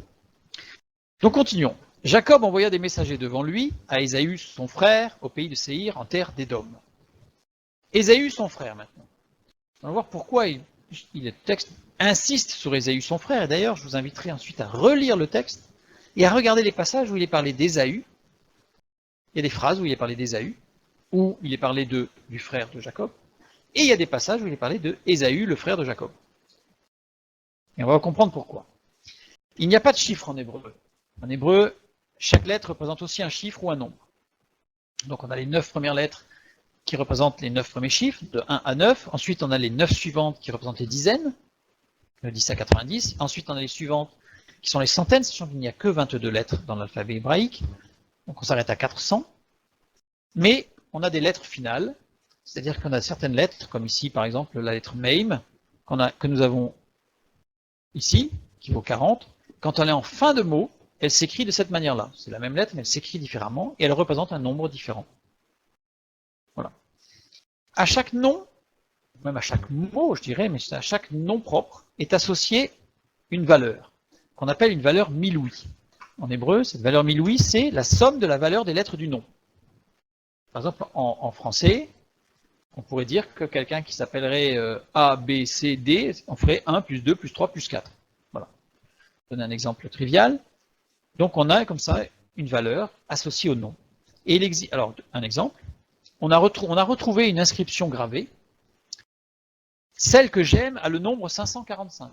Donc continuons. Jacob envoya des messagers devant lui, à Ésaü son frère, au pays de Séhir, en terre d'Édom. Ésaü son frère maintenant. On va voir pourquoi le texte insiste sur Ésaü son frère, et d'ailleurs je vous inviterai ensuite à relire le texte et à regarder les passages où il est parlé d'Ésaü. Il y a des phrases où il est parlé d'Ésaü, où il est parlé du frère de Jacob, et il y a des passages où il est parlé de Ésaü, le frère de Jacob. Et on va comprendre pourquoi. Il n'y a pas de chiffre en hébreu. En hébreu, chaque lettre représente aussi un chiffre ou un nombre. Donc on a les 9 premières lettres qui représentent les 9 premiers chiffres, de 1 à 9. Ensuite, on a les 9 suivantes qui représentent les dizaines. de 10 à 90. Ensuite, on a les suivantes, qui sont les centaines, sachant qu'il n'y a que 22 lettres dans l'alphabet hébraïque. Donc on s'arrête à 400. Mais on a des lettres finales, c'est-à-dire qu'on a certaines lettres, comme ici par exemple la lettre Meim, que nous avons ici, qui vaut 40. Quand elle est en fin de mot, elle s'écrit de cette manière-là. C'est la même lettre, mais elle s'écrit différemment, et elle représente un nombre différent. Voilà. À chaque nom, même à chaque mot, je dirais, mais à chaque nom propre, est associée une valeur, qu'on appelle une valeur miloui. En hébreu, cette valeur miloui, c'est la somme de la valeur des lettres du nom. Par exemple, en français, on pourrait dire que quelqu'un qui s'appellerait A, B, C, D, on ferait 1 plus 2 plus 3 plus 4. Voilà. Je donne un exemple trivial. Donc on a comme ça une valeur associée au nom. Et alors, un exemple, on a retrouvé une inscription gravée. Celle que j'aime a le nombre 545.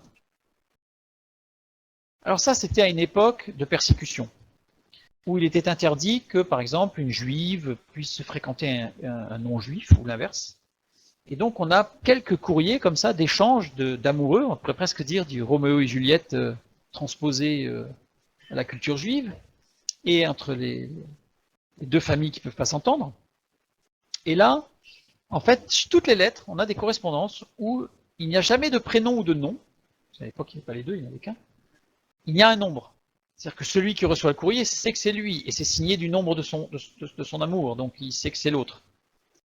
Alors ça, c'était à une époque de persécution, où il était interdit que, par exemple, une juive puisse fréquenter un non-juif, ou l'inverse. Et donc on a quelques courriers comme ça d'échanges d'amoureux, on pourrait presque dire du Roméo et Juliette transposé à la culture juive, et entre les deux familles qui ne peuvent pas s'entendre. Et là, en fait, toutes les lettres, on a des correspondances où il n'y a jamais de prénom ou de nom. À l'époque, il n'y avait pas les deux, il n'y en avait qu'un. Il y a un nombre. C'est-à-dire que celui qui reçoit le courrier sait que c'est lui, et c'est signé du nombre de son amour, donc il sait que c'est l'autre.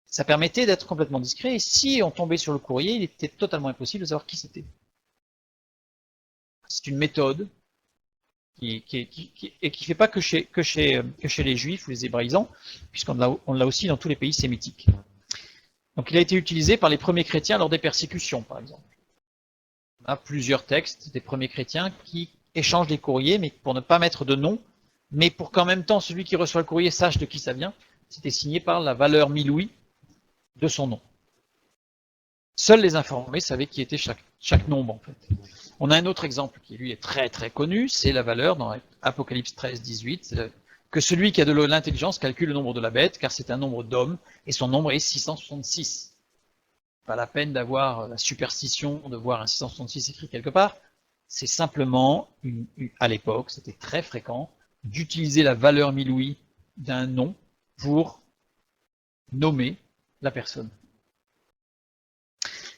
Ça permettait d'être complètement discret, et si on tombait sur le courrier, il était totalement impossible de savoir qui c'était. C'est une méthode qui ne fait pas que chez les juifs ou les hébraïsants, puisqu'on l'a aussi dans tous les pays sémitiques. Donc il a été utilisé par les premiers chrétiens lors des persécutions, par exemple. On a plusieurs textes des premiers chrétiens qui échangent des courriers, mais pour ne pas mettre de nom, mais pour qu'en même temps celui qui reçoit le courrier sache de qui ça vient, c'était signé par la valeur miloui de son nom. Seuls les informés savaient qui était chaque nombre, en fait. On a un autre exemple qui, lui, est très très connu, c'est la valeur dans Apocalypse 13, 18, que celui qui a de l'intelligence calcule le nombre de la bête, car c'est un nombre d'hommes, et son nombre est 666. Pas la peine d'avoir la superstition de voir un 666 écrit quelque part, c'est simplement, à l'époque, c'était très fréquent, d'utiliser la valeur miloui d'un nom pour nommer la personne.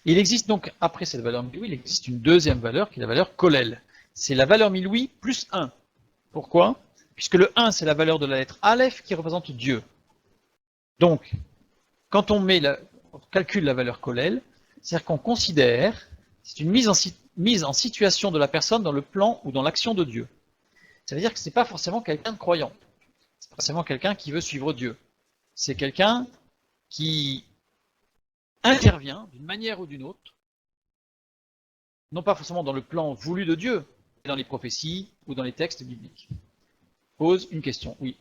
Il existe donc, après cette valeur miloui, il existe une deuxième valeur qui est la valeur Kollel. C'est la valeur miloui plus 1. Pourquoi? Puisque le 1, c'est la valeur de la lettre Aleph qui représente Dieu. Donc, quand on calcule la valeur Kollel, c'est-à-dire qu'on considère, c'est une mise en situation de la personne dans le plan ou dans l'action de Dieu. Ça veut dire que ce n'est pas forcément quelqu'un de croyant. C'est pas forcément quelqu'un qui veut suivre Dieu. C'est quelqu'un qui intervient d'une manière ou d'une autre, non pas forcément dans le plan voulu de Dieu, mais dans les prophéties ou dans les textes bibliques. Pose une question, oui.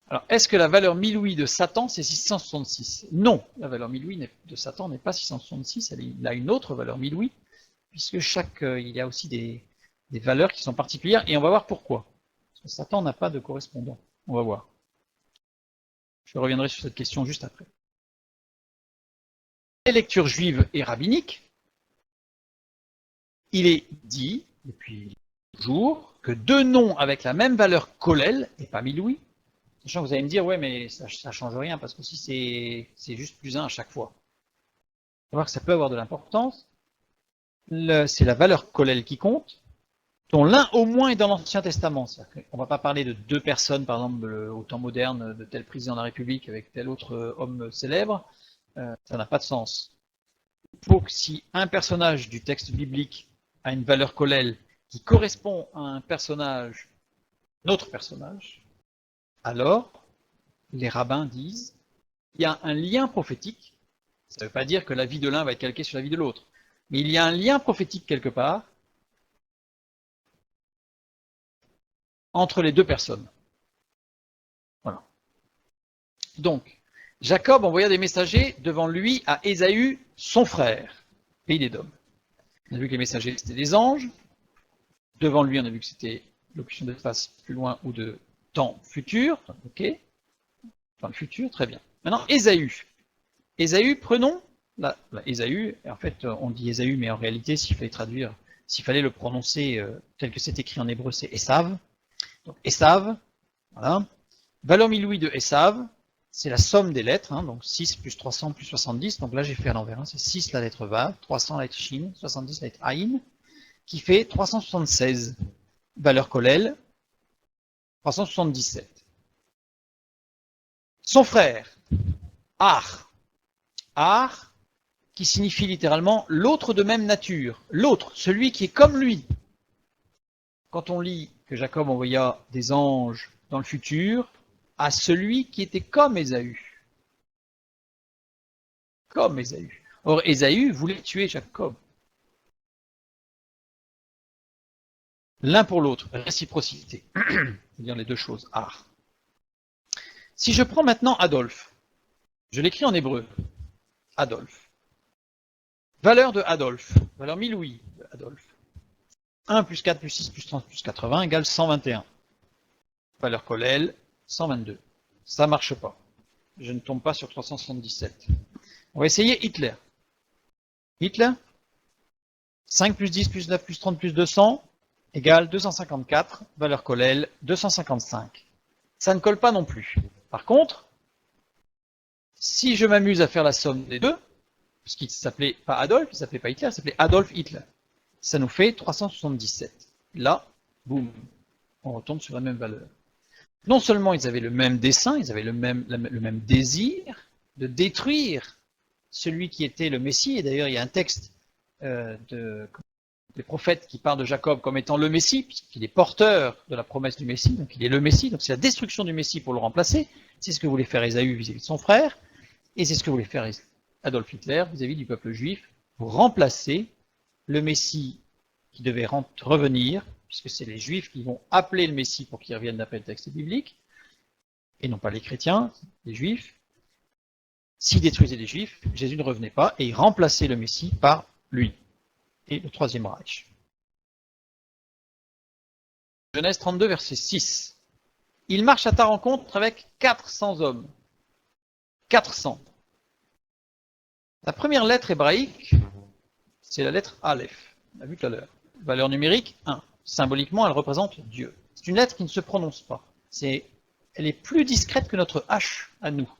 Alors, est-ce que la valeur miloui de Satan, c'est 666? Non, la valeur miloui de Satan n'est pas 666, il a une autre valeur miloui, puisque il y a aussi des valeurs qui sont particulières, et on va voir pourquoi. Parce que Satan n'a pas de correspondant. On va voir. Je reviendrai sur cette question juste après. Les lectures juives et rabbiniques, il est dit, depuis toujours, que deux noms avec la même valeur Kollel, et pas miloui, sachant que vous allez me dire, ouais, mais ça ne change rien, parce que si c'est juste plus 1 à chaque fois. On va voir que ça peut avoir de l'importance. C'est la valeur Kollel qui compte, dont l'un au moins est dans l'Ancien Testament. On ne va pas parler de deux personnes, par exemple, au temps moderne, de tel président de la République avec tel autre homme célèbre. Ça n'a pas de sens. Il faut que si un personnage du texte biblique a une valeur Kollel qui correspond à un personnage, notre personnage, alors les rabbins disent qu'il y a un lien prophétique. Ça ne veut pas dire que la vie de l'un va être calquée sur la vie de l'autre, mais il y a un lien prophétique quelque part entre les deux personnes. Voilà. Donc, Jacob envoya des messagers devant lui à Ésaü, son frère, pays d'Édom. On a vu que les messagers, c'était des anges. Devant lui, on a vu que c'était l'option d'espace plus loin ou de temps futur. Ok. Dans le futur, très bien. Maintenant, Ésaü. Ésaü, prenons Ésaü, en fait on dit Ésaü, mais en réalité s'il fallait traduire, s'il fallait le prononcer tel que c'est écrit en hébreu, c'est Esav. Donc Esav, voilà. Valeur miloui de Esav, c'est la somme des lettres, hein, donc 6 plus 300 plus 70, donc là j'ai fait à l'envers, hein, c'est 6 la lettre Vav, 300 la lettre Shin, 70 la lettre Aïn, qui fait 376. Valeur Kollel, 377. Son frère, Ar. Ar, qui signifie littéralement l'autre de même nature, l'autre, celui qui est comme lui. Quand on lit que Jacob envoya des anges dans le futur à celui qui était comme Ésaü. Comme Ésaü. Or, Ésaü voulait tuer Jacob. L'un pour l'autre, réciprocité. C'est-à-dire les deux choses, Ar. Si je prends maintenant Adolphe, je l'écris en hébreu, Adolphe. Valeur de Adolphe, valeur 1000 louis de Adolphe. 1 plus 4 plus 6 plus 30 plus 80 égale 121. Valeur Kollel, 122. Ça ne marche pas. Je ne tombe pas sur 377. On va essayer Hitler. Hitler, 5 plus 10 plus 9 plus 30 plus 200 égale 254. Valeur Kollel, 255. Ça ne colle pas non plus. Par contre, si je m'amuse à faire la somme des deux, parce qu'il ne s'appelait pas Adolphe, il ne s'appelait pas Hitler, il s'appelait Adolf Hitler. Ça nous fait 377. Là, boum, on retombe sur la même valeur. Non seulement ils avaient le même dessein, ils avaient le même désir de détruire celui qui était le Messie, et d'ailleurs il y a un texte des prophètes qui parle de Jacob comme étant le Messie, puisqu'il est porteur de la promesse du Messie, donc il est le Messie, donc c'est la destruction du Messie pour le remplacer, c'est ce que voulait faire Ésaü vis-à-vis de son frère, et c'est ce que voulait faire Adolf Hitler vis-à-vis du peuple juif, pour remplacer le Messie qui devait revenir, puisque c'est les Juifs qui vont appeler le Messie pour qu'il revienne d'après le texte biblique, et non pas les chrétiens, les Juifs. S'ils détruisaient les Juifs, Jésus ne revenait pas, et il remplaçait le Messie par lui, et le Troisième Reich. Genèse 32, verset 6. Il marche à ta rencontre avec 400 hommes. 400. La première lettre hébraïque, c'est la lettre Aleph. On l'a vu tout à l'heure. Valeur numérique 1. Symboliquement, elle représente Dieu. C'est une lettre qui ne se prononce pas. Elle est plus discrète que notre H à nous.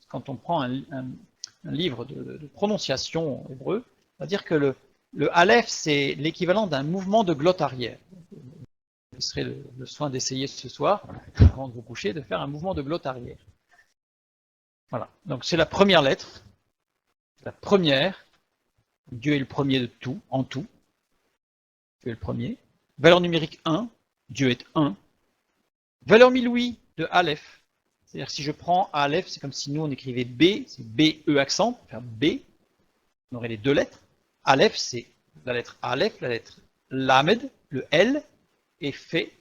Quand on prend un livre de prononciation hébreu, on va dire que le Aleph, c'est l'équivalent d'un mouvement de glotte arrière. Vous serez le soin d'essayer ce soir, avant de vous coucher, de faire un mouvement de glotte arrière. Voilà. Donc c'est la première lettre. La première. Dieu est le premier de tout, en tout. Dieu est le premier. Valeur numérique 1. Dieu est 1. Valeur miloui de Aleph. C'est-à-dire si je prends Aleph, c'est comme si nous on écrivait B, c'est B-E accent, pour faire B. On aurait les deux lettres. Aleph, c'est la lettre Aleph, la lettre Lamed, le L, et fait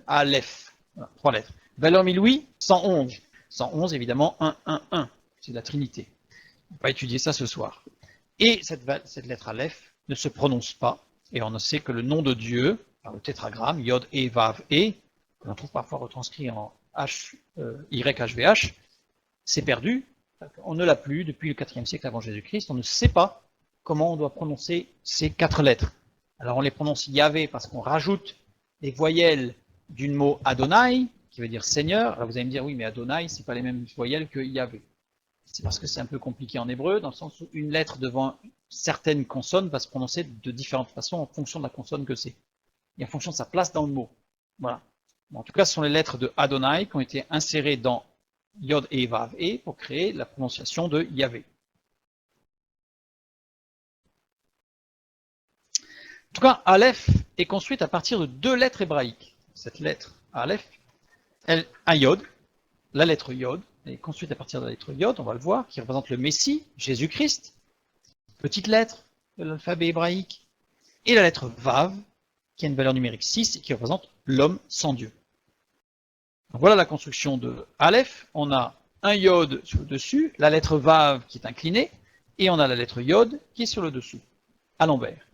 Aleph. Voilà, 3 lettres. Valeur miloui, 111. 111, évidemment, 1, 1, 1. C'est la Trinité. On va étudier ça ce soir. Et cette lettre Aleph ne se prononce pas, et on sait que le nom de Dieu, par le tétragramme, Yod, E, Vav, E, que l'on trouve parfois retranscrit en YHVH, c'est perdu, on ne l'a plus depuis le 4e siècle avant Jésus-Christ, on ne sait pas comment on doit prononcer ces 4 lettres. Alors on les prononce Yahvé parce qu'on rajoute les voyelles du mot Adonai, qui veut dire Seigneur. Alors vous allez me dire, oui, mais Adonai, c'est pas les mêmes voyelles que Yahvé. C'est parce que c'est un peu compliqué en hébreu, dans le sens où une lettre devant certaines consonnes va se prononcer de différentes façons en fonction de la consonne que c'est, et en fonction de sa place dans le mot. Voilà. Bon, en tout cas, ce sont les lettres de Adonai qui ont été insérées dans Yod et Vav et pour créer la prononciation de Yahvé. En tout cas, Aleph est construite à partir de 2 lettres hébraïques. Cette lettre Aleph, un Yod, la lettre Yod, est construite à partir de la lettre Yod, on va le voir, qui représente le Messie, Jésus-Christ, petite lettre de l'alphabet hébraïque, et la lettre Vav, qui a une valeur numérique 6 et qui représente l'homme sans Dieu. Donc voilà la construction de Aleph. On a un Yod sur le dessus, la lettre Vav qui est inclinée, et on a la lettre Yod qui est sur le dessous, à l'envers.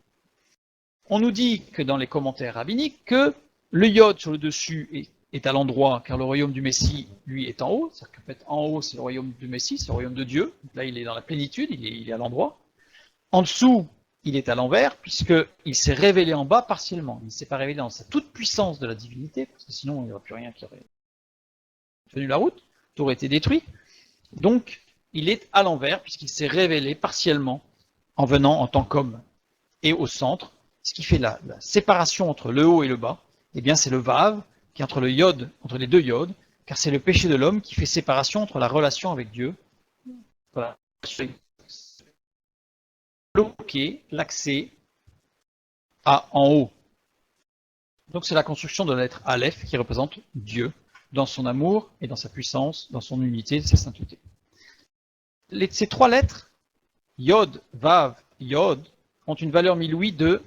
On nous dit que dans les commentaires rabbiniques que le Yod sur le dessus est est à l'endroit, car le royaume du Messie, lui, est en haut. C'est-à-dire qu'en fait, en haut, c'est le royaume du Messie, c'est le royaume de Dieu. Donc là, il est dans la plénitude, il est à l'endroit. En dessous, il est à l'envers, puisqu'il s'est révélé en bas partiellement. Il ne s'est pas révélé dans sa toute puissance de la divinité, parce que sinon, il n'y aurait plus rien qui aurait tenu la route, tout aurait été détruit. Donc, il est à l'envers, puisqu'il s'est révélé partiellement en venant en tant qu'homme. Et au centre, ce qui fait la séparation entre le haut et le bas, eh bien, c'est le Vav, qui est entre le Yod, entre les deux Yods, car c'est le péché de l'homme qui fait séparation entre la relation avec Dieu. Voilà. Bloquer l'accès à en haut. Donc c'est la construction de la lettre Aleph qui représente Dieu dans son amour et dans sa puissance, dans son unité, sa sainteté. Ces trois lettres, Yod, Vav, Yod, ont une valeur miloui de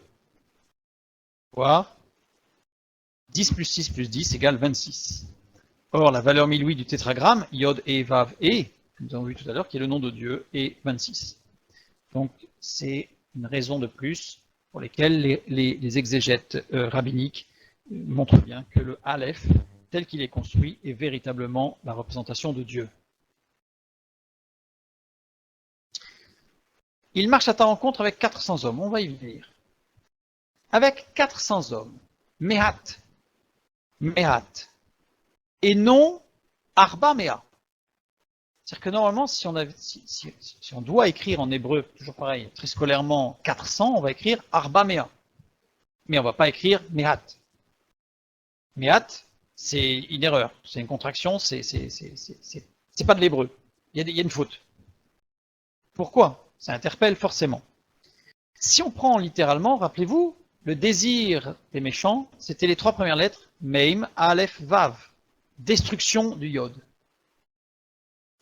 voir 10 plus 6 plus 10 égale 26. Or, la valeur miloui du tétragramme, Yod et Vav et, que nous avons vu tout à l'heure, qui est le nom de Dieu, est 26. Donc, c'est une raison de plus pour lesquelles les exégètes rabbiniques montrent bien que le Aleph, tel qu'il est construit, est véritablement la représentation de Dieu. Il marche à ta rencontre avec 400 hommes, on va y venir. Avec 400 hommes, Mehat, et non Arba Mea. C'est-à-dire que normalement, si on doit écrire en hébreu, toujours pareil, très scolairement, 400, on va écrire Arba Mea. Mais on ne va pas écrire Mehat. Mehat, c'est une erreur, c'est une contraction, c'est pas de l'hébreu. Il y a une faute. Pourquoi? Ça interpelle forcément. Si on prend littéralement, rappelez-vous, le désir des méchants, c'était les trois premières lettres, Meim, Aleph, Vav. Destruction du Yod.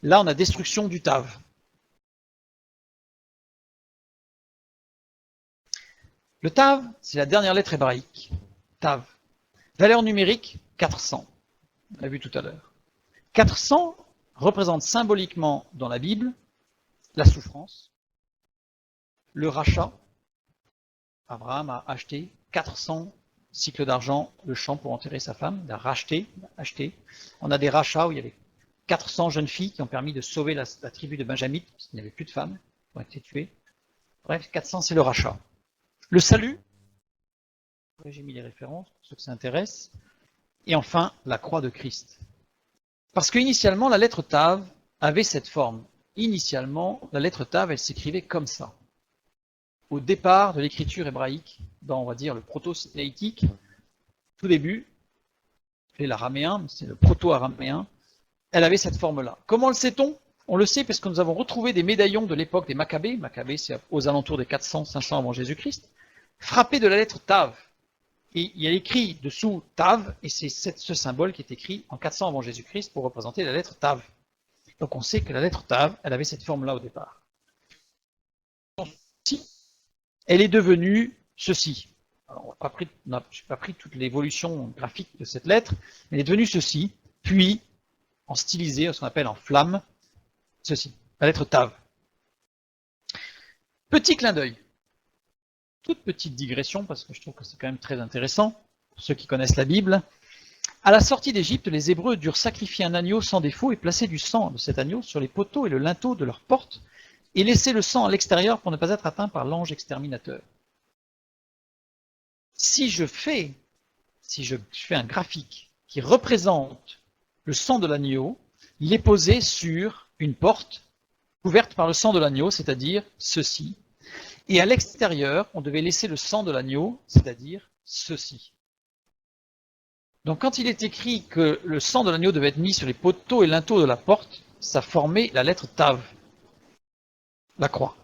Là, on a destruction du Tav. Le Tav, c'est la dernière lettre hébraïque. Tav. Valeur numérique, 400. On l'a vu tout à l'heure. 400 représente symboliquement dans la Bible la souffrance, le rachat. Abraham a acheté 400 cycles d'argent le champ pour enterrer sa femme. Il a racheté, acheté. On a des rachats où il y avait 400 jeunes filles qui ont permis de sauver la tribu de Benjamite, parce qu'il n'y avait plus de femmes, qui ont été tuées. Bref, 400, c'est le rachat. Le salut, j'ai mis les références pour ceux que ça intéresse. Et enfin, la croix de Christ. Parce qu'initialement, la lettre Tav avait cette forme. Initialement, la lettre Tav, elle s'écrivait comme ça. Au départ de l'écriture hébraïque, dans, on va dire, le proto-sinaïtique, tout début, c'est l'araméen, c'est le proto-araméen, elle avait cette forme-là. Comment le sait-on? On le sait parce que nous avons retrouvé des médaillons de l'époque des Maccabées, Maccabées c'est aux alentours des 400-500 avant Jésus-Christ, frappés de la lettre Tav. Et il y a écrit dessous Tav, et c'est ce symbole qui est écrit en 400 avant Jésus-Christ pour représenter la lettre Tav. Donc on sait que la lettre Tav, elle avait cette forme-là au départ. Elle est devenue ceci. Alors, je n'ai pas pris toute l'évolution graphique de cette lettre, mais elle est devenue ceci, puis en stylisé, ce qu'on appelle en flamme, ceci, la lettre Tav. Petit clin d'œil. Toute petite digression, parce que je trouve que c'est quand même très intéressant, pour ceux qui connaissent la Bible. À la sortie d'Égypte, les Hébreux durent sacrifier un agneau sans défaut et placer du sang de cet agneau sur les poteaux et le linteau de leur porte, et laisser le sang à l'extérieur pour ne pas être atteint par l'ange exterminateur. Si je fais un graphique qui représente le sang de l'agneau, il est posé sur une porte couverte par le sang de l'agneau, c'est-à-dire ceci. Et à l'extérieur, on devait laisser le sang de l'agneau, c'est-à-dire ceci. Donc quand il est écrit que le sang de l'agneau devait être mis sur les poteaux et linteaux de la porte, ça formait la lettre Tav, la croix.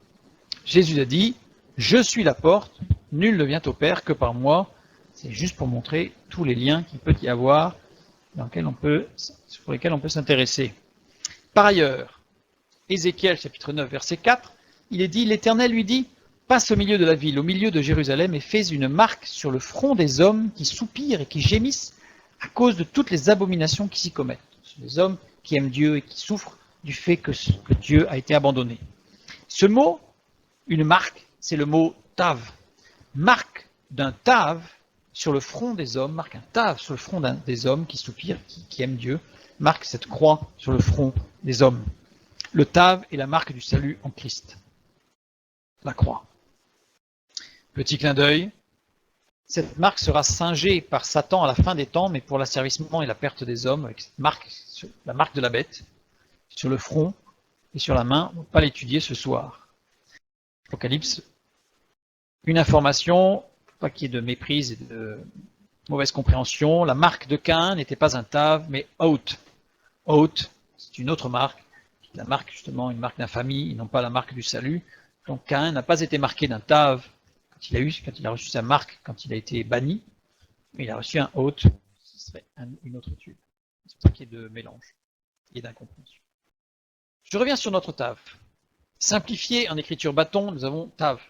Jésus a dit, je suis la porte, nul ne vient au Père que par moi. C'est juste pour montrer tous les liens qu'il peut y avoir sur lesquels on peut s'intéresser. Par ailleurs, Ézéchiel chapitre 9 verset 4, il est dit, l'Éternel lui dit, passe au milieu de la ville, au milieu de Jérusalem, et fais une marque sur le front des hommes qui soupirent et qui gémissent à cause de toutes les abominations qui s'y commettent. Ce sont des hommes qui aiment Dieu et qui souffrent du fait que Dieu a été abandonné. Ce mot, une marque, c'est le mot tav. Marque d'un tav, sur le front des hommes, marque un tav sur le front des hommes qui soupirent, qui aiment Dieu, marque cette croix sur le front des hommes. Le tav est la marque du salut en Christ. La croix. Petit clin d'œil. Cette marque sera singée par Satan à la fin des temps, mais pour l'asservissement et la perte des hommes, avec cette marque, la marque de la bête, sur le front et sur la main. On ne va pas l'étudier ce soir. Apocalypse. Une information, pas qu'il y ait de méprise et de mauvaise compréhension. La marque de Caïn n'était pas un tav, mais Out. Out, c'est une autre marque. La marque, justement, une marque d'infamie, non pas la marque du salut. Donc Caïn n'a pas été marqué d'un tav quand il a reçu sa marque, quand il a été banni, mais il a reçu un Out, ce serait une autre étude. C'est pour ça qu'il y ait de mélange et d'incompréhension. Je reviens sur notre tav. Simplifié en écriture bâton, nous avons tav.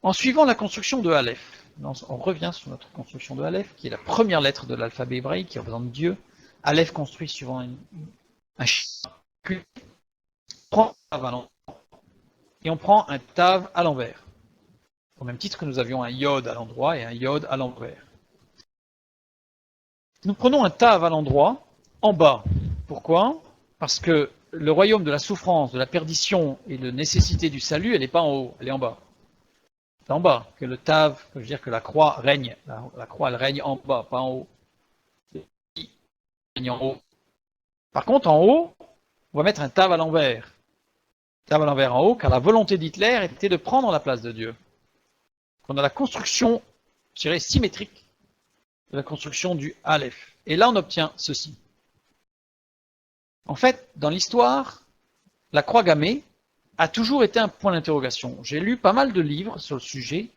En suivant la construction de Aleph, on revient sur notre construction de Aleph, qui est la première lettre de l'alphabet hébraïque, qui représente Dieu. Aleph construit suivant un chiffre. On prend un tav à l'endroit et on prend un tav à l'envers. Au même titre que nous avions un yod à l'endroit et un yod à l'envers. Nous prenons un tav à l'endroit en bas. Pourquoi? Parce que le royaume de la souffrance, de la perdition et de nécessité du salut, elle n'est pas en haut, elle est en bas. C'est en bas que le tav, que je veux dire que la croix règne. La croix, elle règne en bas, pas en haut. Elle règne en haut. Par contre, en haut, on va mettre un tav à l'envers. Tav à l'envers en haut, car la volonté d'Hitler était de prendre la place de Dieu. On a la construction, je dirais, symétrique de la construction du Aleph. Et là, on obtient ceci. En fait, dans l'histoire, la croix gammée a toujours été un point d'interrogation. J'ai lu pas mal de livres sur le sujet,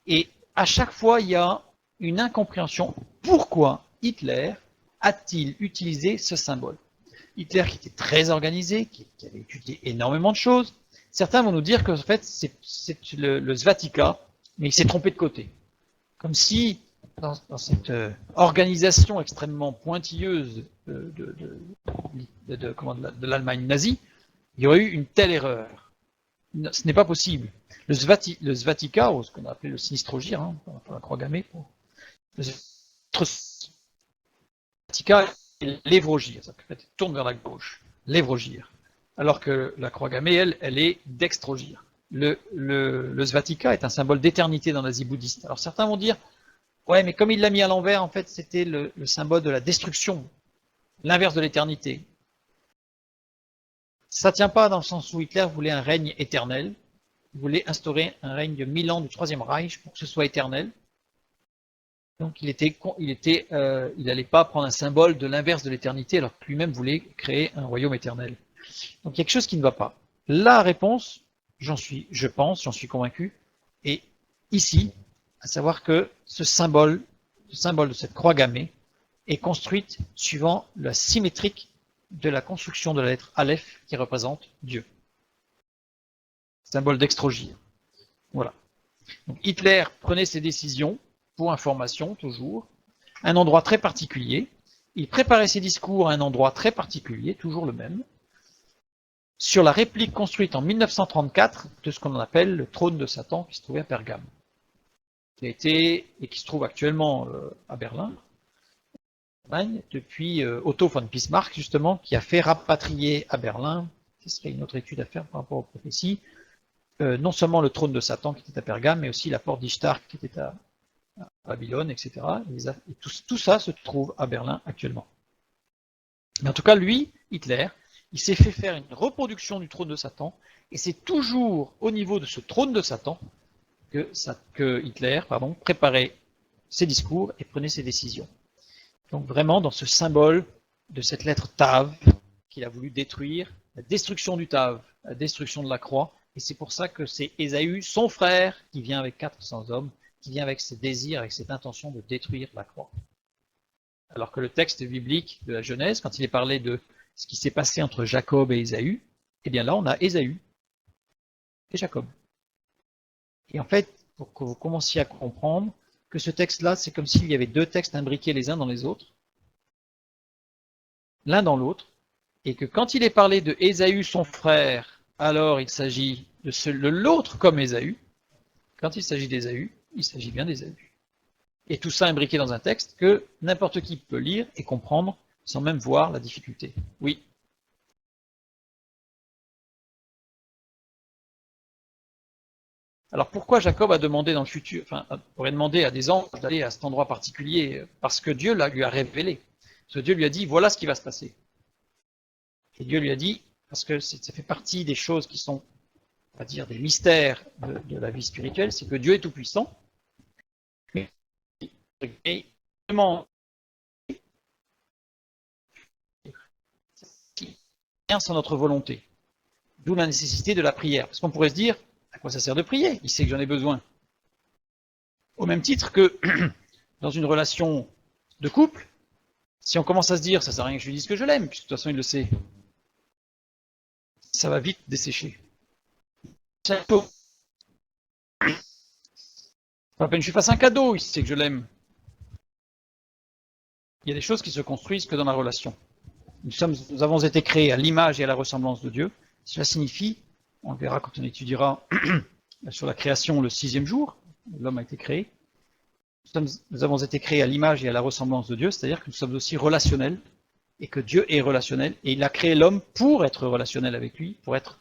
et à chaque fois, il y a une incompréhension. Pourquoi Hitler a-t-il utilisé ce symbole? Hitler qui était très organisé, qui avait étudié énormément de choses. Certains vont nous dire que en fait, c'est le Svatika, mais il s'est trompé de côté. Comme si, dans cette organisation extrêmement pointilleuse de l'Allemagne nazie, il y aurait eu une telle erreur. Ce n'est pas possible. Le Svatika, ou ce qu'on a appelé le Sinistrogir, pour la croix gammée, le Svatika est l'Évrogir, ça tourne vers la gauche, l'Évrogir. Alors que la croix gammée, elle est dextrogir. Le Svatika est un symbole d'éternité dans l'Asie bouddhiste. Alors certains vont dire, ouais, mais comme il l'a mis à l'envers, en fait, c'était le symbole de la destruction, l'inverse de l'éternité. Ça ne tient pas dans le sens où Hitler voulait un règne éternel. Il voulait instaurer un règne de 1000 ans du Troisième Reich pour que ce soit éternel. Donc il n'allait pas prendre un symbole de l'inverse de l'éternité alors que lui-même voulait créer un royaume éternel. Donc il y a quelque chose qui ne va pas. La réponse, j'en suis convaincu, est ici, à savoir que ce symbole de cette croix gammée, est construite suivant la symétrique de la construction de la lettre Aleph qui représente Dieu. Symbole d'extrogir. Voilà. Donc Hitler prenait ses décisions, pour information toujours, à un endroit très particulier. Il préparait ses discours à un endroit très particulier, toujours le même, sur la réplique construite en 1934 de ce qu'on appelle le trône de Satan qui se trouvait à Pergame, qui se trouve actuellement à Berlin, depuis Otto von Bismarck, justement, qui a fait rapatrier à Berlin, ce serait une autre étude à faire par rapport aux prophéties, non seulement le trône de Satan qui était à Pergame, mais aussi la porte d'Ishtar qui était à Babylone, etc. Et tout ça se trouve à Berlin actuellement. Mais en tout cas, lui, Hitler, il s'est fait faire une reproduction du trône de Satan, et c'est toujours au niveau de ce trône de Satan que Hitler préparait ses discours et prenait ses décisions. Donc vraiment dans ce symbole de cette lettre Tav qu'il a voulu détruire, la destruction du Tav, la destruction de la croix, et c'est pour ça que c'est Ésaü, son frère, qui vient avec 400 hommes, qui vient avec ses désirs, avec cette intention de détruire la croix. Alors que le texte biblique de la Genèse, quand il est parlé de ce qui s'est passé entre Jacob et Ésaü, eh bien là on a Ésaü et Jacob. Et en fait, pour que vous commenciez à comprendre que ce texte-là, c'est comme s'il y avait deux textes imbriqués les uns dans les autres, l'un dans l'autre, et que quand il est parlé de Ésaü, son frère, alors il s'agit de l'autre comme Ésaü. Quand il s'agit d'Ésaü, il s'agit bien d'Ésaü. et tout ça imbriqué dans un texte que n'importe qui peut lire et comprendre sans même voir la difficulté. Oui. Alors pourquoi Jacob a demandé dans le futur, enfin, aurait demandé à des anges d'aller à cet endroit particulier? Parce que Dieu lui a révélé. Parce que Dieu lui a dit, voilà ce qui va se passer. Et Dieu lui a dit, parce que ça fait partie des choses qui sont, on va dire, des mystères de la vie spirituelle, c'est que Dieu est tout-puissant. Et vraiment, sans notre volonté. D'où la nécessité de la prière. Parce qu'on pourrait se dire, à quoi ça sert de prier? Il sait que j'en ai besoin. Au même titre que dans une relation de couple, si on commence à se dire, ça sert à rien que je lui dise que je l'aime, puisque de toute façon il le sait, ça va vite dessécher. C'est pas la peine que je lui fasse un cadeau, il sait que je l'aime. Il y a des choses qui se construisent que dans la relation. Nous avons été créés à l'image et à la ressemblance de Dieu. Cela signifie, on le verra quand on étudiera sur la création le 6e jour, l'homme a été créé. Nous avons été créés à l'image et à la ressemblance de Dieu, c'est-à-dire que nous sommes aussi relationnels, et que Dieu est relationnel, et il a créé l'homme pour être relationnel avec lui, pour être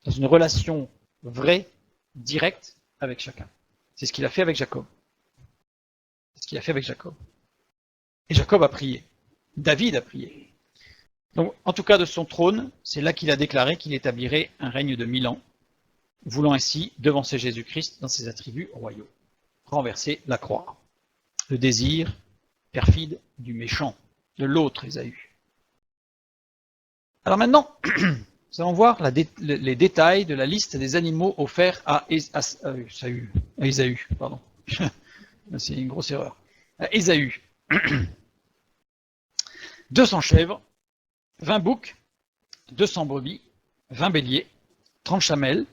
dans une relation vraie, directe avec chacun. C'est ce qu'il a fait avec Jacob. C'est ce qu'il a fait avec Jacob. Et Jacob a prié. David a prié. Donc, en tout cas, de son trône, c'est là qu'il a déclaré qu'il établirait un règne de 1000 ans, voulant ainsi devancer Jésus-Christ dans ses attributs royaux. Renverser la croix. Le désir perfide du méchant, de l'autre Ésaü. Alors maintenant, nous allons voir les détails de la liste des animaux offerts à Ésaü. Pardon. C'est une grosse erreur. À Ésaü. 200 chèvres, 20 boucs, 200 brebis, 20 béliers, 30 chamelles,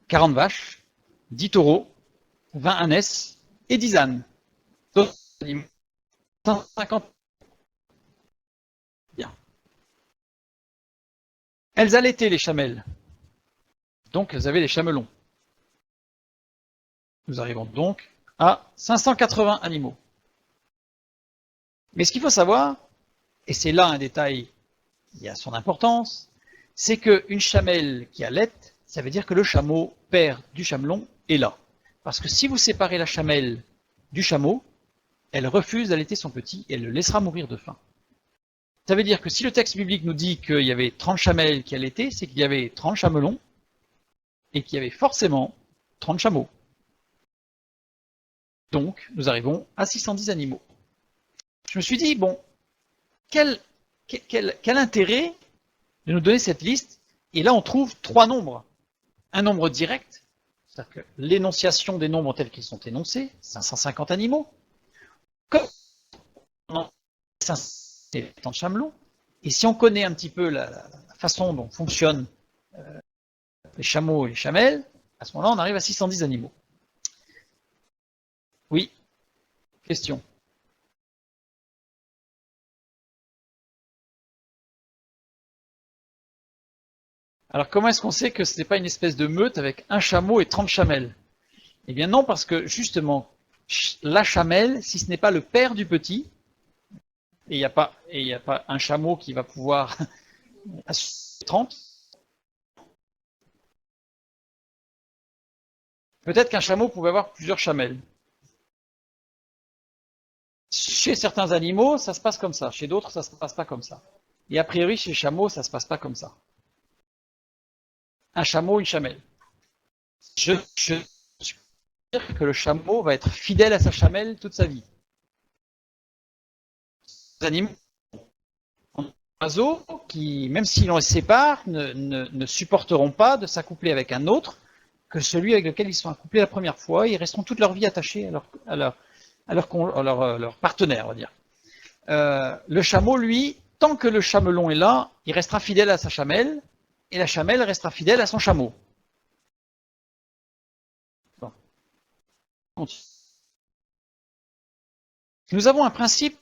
40 vaches, 10 taureaux, 20 ânesses et 10 ânes. 150. Bien. Elles allaitaient les chamelles. Donc elles avaient les chamelons. Nous arrivons donc à 580 animaux. Mais ce qu'il faut savoir, et c'est là un détail qui a son importance, c'est qu'une chamelle qui allaite, ça veut dire que le chameau père du chamelon est là. Parce que si vous séparez la chamelle du chameau, elle refuse d'allaiter son petit et elle le laissera mourir de faim. Ça veut dire que si le texte biblique nous dit qu'il y avait 30 chamelles qui allaitaient, c'est qu'il y avait 30 chamelons et qu'il y avait forcément 30 chameaux. Donc, nous arrivons à 610 animaux. Je me suis dit, bon, quel intérêt de nous donner cette liste? Et là, on trouve 3 nombres. Un nombre direct, c'est-à-dire que l'énonciation des nombres tels qu'ils sont énoncés, 550 animaux, comme 500 chamelons, et si on connaît un petit peu la façon dont fonctionnent les chameaux et les chamelles, à ce moment-là, on arrive à 610 animaux. Oui, question. Alors comment est-ce qu'on sait que ce n'est pas une espèce de meute avec un chameau et 30 chamelles? Eh bien non, parce que justement, la chamelle, si ce n'est pas le père du petit, et il n'y a pas un chameau qui va pouvoir assurer 30, peut-être qu'un chameau pouvait avoir plusieurs chamelles. Chez certains animaux, ça se passe comme ça. Chez d'autres, ça ne se passe pas comme ça. Et a priori, chez les chameaux, ça ne se passe pas comme ça. Un chameau, une chamelle. Je suis sûr que le chameau va être fidèle à sa chamelle toute sa vie. Les animaux, les oiseaux qui, même si l'on les sépare, ne supporteront pas de s'accoupler avec un autre que celui avec lequel ils sont accouplés la première fois. Ils resteront toute leur vie attachés à leur partenaire, on va dire. Le chameau, lui, tant que le chamelon est là, il restera fidèle à sa chamelle, et la chamelle restera fidèle à son chameau. Bon. Nous avons un principe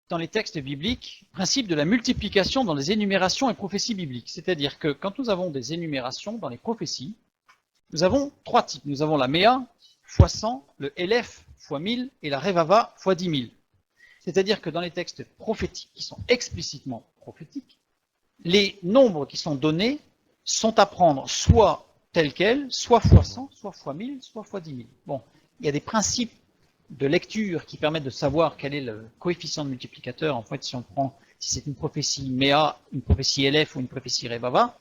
dans les textes bibliques, principe de la multiplication dans les énumérations et prophéties bibliques. C'est-à-dire que quand nous avons des énumérations dans les prophéties, nous avons 3 types. Nous avons la Méa, fois 100, le Élef, fois 1000 et la Revava fois 10 000. C'est-à-dire que dans les textes prophétiques, qui sont explicitement prophétiques, les nombres qui sont donnés sont à prendre soit tels quels, soit fois 100, soit fois 1000, soit fois 10 000. Bon, il y a des principes de lecture qui permettent de savoir quel est le coefficient de multiplicateur. En fait, si on prend, si c'est une prophétie Méa, une prophétie Elef ou une prophétie Revava,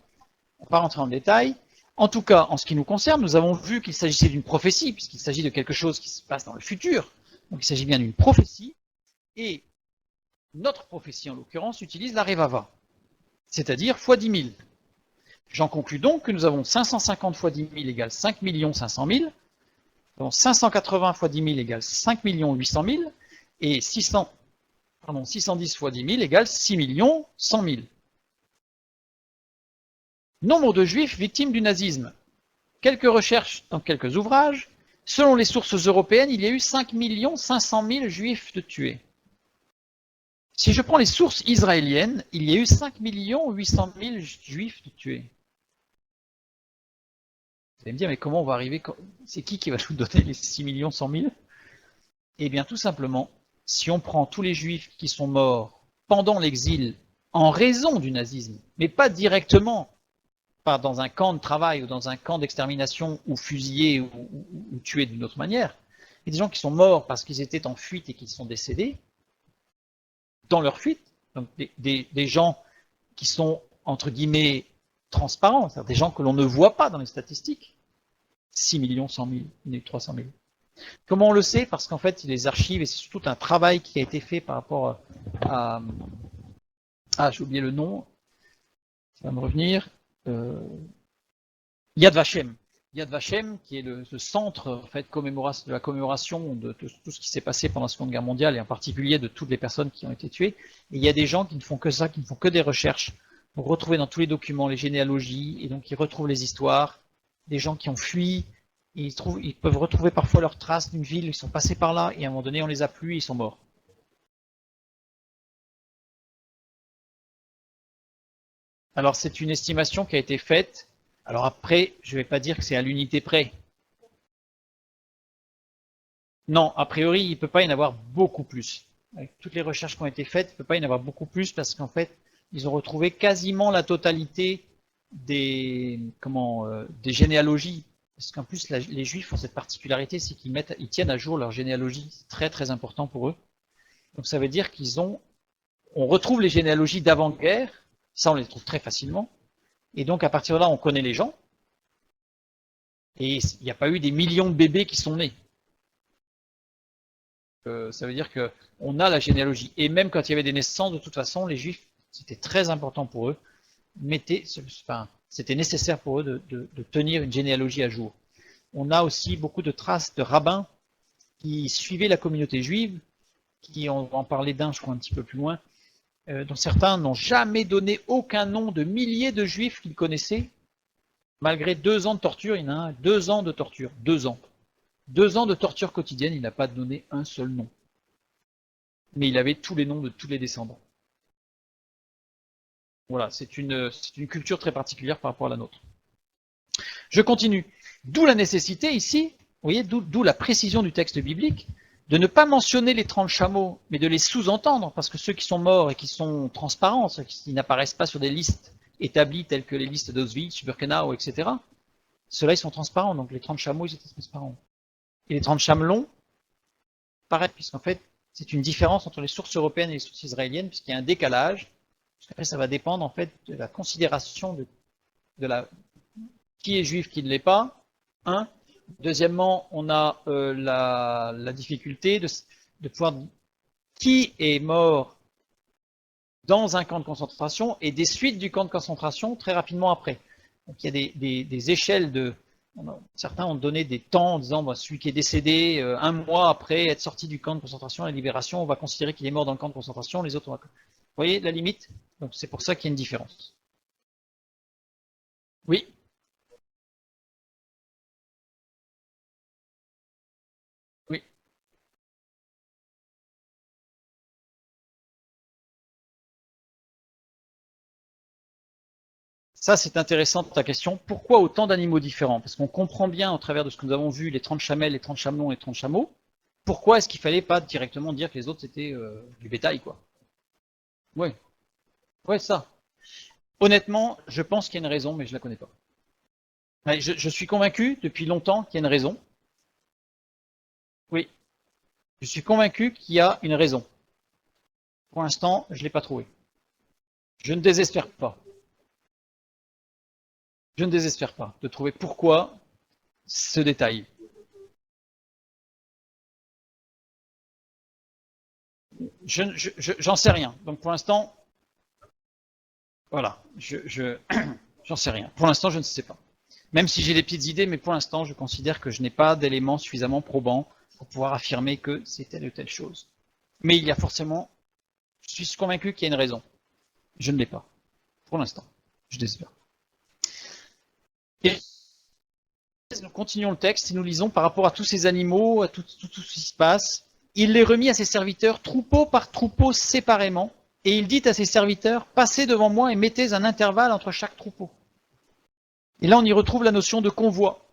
on ne va pas rentrer en détail. En tout cas, en ce qui nous concerne, nous avons vu qu'il s'agissait d'une prophétie, puisqu'il s'agit de quelque chose qui se passe dans le futur. Donc il s'agit bien d'une prophétie. Et notre prophétie, en l'occurrence, utilise la Revava, c'est-à-dire fois 10 000. J'en conclus donc que nous avons 550 fois 10 000 égale 5 500 000, donc 580 fois 10 000 égale 5 800 000, et 610 fois 10 000 égale 6 100 000. Nombre de juifs victimes du nazisme. Quelques recherches dans quelques ouvrages. Selon les sources européennes, il y a eu 5 500 000 juifs de tués. Si je prends les sources israéliennes, il y a eu 5 800 000 juifs de tués. Vous allez me dire, mais comment on va arriver? C'est qui va nous donner les 6 100 000? Eh bien, tout simplement, si on prend tous les juifs qui sont morts pendant l'exil en raison du nazisme, mais pas directement, pas dans un camp de travail ou dans un camp d'extermination ou fusillés ou tués d'une autre manière, il y a des gens qui sont morts parce qu'ils étaient en fuite et qu'ils sont décédés dans leur fuite, donc des gens qui sont, entre guillemets, transparents, c'est-à-dire des gens que l'on ne voit pas dans les statistiques. 6 100 000, 300 000. Comment on le sait? Parce qu'en fait, les archives, et c'est tout un travail qui a été fait par rapport à... Ah, j'ai oublié le nom, ça va me revenir. Yad Vashem. Yad Vashem, qui est le centre en fait, de la commémoration de tout ce qui s'est passé pendant la Seconde Guerre mondiale, et en particulier de toutes les personnes qui ont été tuées. Et il y a des gens qui ne font que ça, qui ne font que des recherches pour retrouver dans tous les documents les généalogies, et donc ils retrouvent les histoires, des gens qui ont fui, et ils peuvent retrouver parfois leurs traces d'une ville, ils sont passés par là, et à un moment donné on les a plus, et ils sont morts. Alors c'est une estimation qui a été faite. Alors après, je ne vais pas dire que c'est à l'unité près. Non, a priori, il ne peut pas y en avoir beaucoup plus. Avec toutes les recherches qui ont été faites, il ne peut pas y en avoir beaucoup plus parce qu'en fait, ils ont retrouvé quasiment la totalité des généalogies. Parce qu'en plus, les Juifs ont cette particularité, c'est qu'ils tiennent à jour leur généalogie. C'est très très important pour eux. Donc ça veut dire on retrouve les généalogies d'avant-guerre. Ça, on les trouve très facilement. Et donc, à partir de là, on connaît les gens. Et il n'y a pas eu des millions de bébés qui sont nés. Ça veut dire qu'on a la généalogie. Et même quand il y avait des naissances, de toute façon, les Juifs, c'était très important pour eux. C'était nécessaire pour eux de tenir une généalogie à jour. On a aussi beaucoup de traces de rabbins qui suivaient la communauté juive, on va en parler d'un, je crois, un petit peu plus loin, dont certains n'ont jamais donné aucun nom de milliers de juifs qu'ils connaissaient, malgré 2 ans de torture. Il y en a un, 2 ans de torture, 2 ans. 2 ans de torture quotidienne, il n'a pas donné un seul nom. Mais il avait tous les noms de tous les descendants. Voilà, c'est une culture très particulière par rapport à la nôtre. Je continue. D'où la nécessité ici, vous voyez, d'où la précision du texte biblique, de ne pas mentionner les 30 chameaux, mais de les sous-entendre, parce que ceux qui sont morts et qui sont transparents, ceux qui n'apparaissent pas sur des listes établies telles que les listes d'Auschwitz, Birkenau, etc., ceux-là, ils sont transparents, donc les 30 chameaux, ils étaient transparents. Et les 30 chamelons, pareil, puisqu'en fait, c'est une différence entre les sources européennes et les sources israéliennes, puisqu'il y a un décalage, puisqu'après, ça va dépendre, en fait, de la considération qui est juif, qui ne l'est pas, un. Deuxièmement, on a la difficulté de pouvoir qui est mort dans un camp de concentration et des suites du camp de concentration très rapidement après. Donc il y a des échelles certains ont donné des temps en disant celui qui est décédé 1 mois après être sorti du camp de concentration à la libération, on va considérer qu'il est mort dans le camp de concentration, les autres on va... Vous voyez la limite? Donc c'est pour ça qu'il y a une différence. Oui. Oui. Ça, c'est intéressant ta question. Pourquoi autant d'animaux différents? Parce qu'on comprend bien, au travers de ce que nous avons vu, les 30 chamelles, les 30 chamelons, les 30 chameaux. pourquoi est-ce qu'il fallait pas directement dire que les autres c'était du bétail, quoi. Ouais, ouais, ça. Honnêtement, je pense qu'il y a une raison, mais je la connais pas. Ouais, je suis convaincu depuis longtemps qu'il y a une raison. Oui, je suis convaincu qu'il y a une raison. Pour l'instant, je l'ai pas trouvé. Je ne désespère pas. Je ne désespère pas de trouver pourquoi ce détail. J'en sais rien. Donc pour l'instant, voilà, j'en sais rien. Pour l'instant, je ne sais pas. Même si j'ai des petites idées, mais pour l'instant, je considère que je n'ai pas d'éléments suffisamment probants pour pouvoir affirmer que c'est telle ou telle chose. Mais il y a forcément, je suis convaincu qu'il y a une raison. Je ne l'ai pas. Pour l'instant. Je l'espère. Et nous continuons le texte et nous lisons par rapport à tous ces animaux, à tout ce qui se passe. Il les remit à ses serviteurs, troupeau par troupeau séparément, et il dit à ses serviteurs, passez devant moi et mettez un intervalle entre chaque troupeau. Et là, on y retrouve la notion de convoi.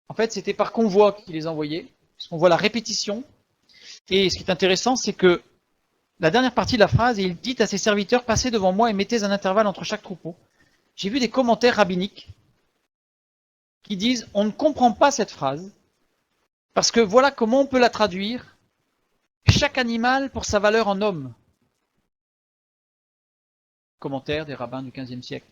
En fait, c'était par convoi qu'il les envoyait, parce qu'on voit la répétition. Et ce qui est intéressant, c'est que la dernière partie de la phrase, il dit à ses serviteurs, passez devant moi et mettez un intervalle entre chaque troupeau. J'ai vu des commentaires rabbiniques qui disent, on ne comprend pas cette phrase, parce que voilà comment on peut la traduire, chaque animal pour sa valeur en homme. Commentaire des rabbins du XVe siècle.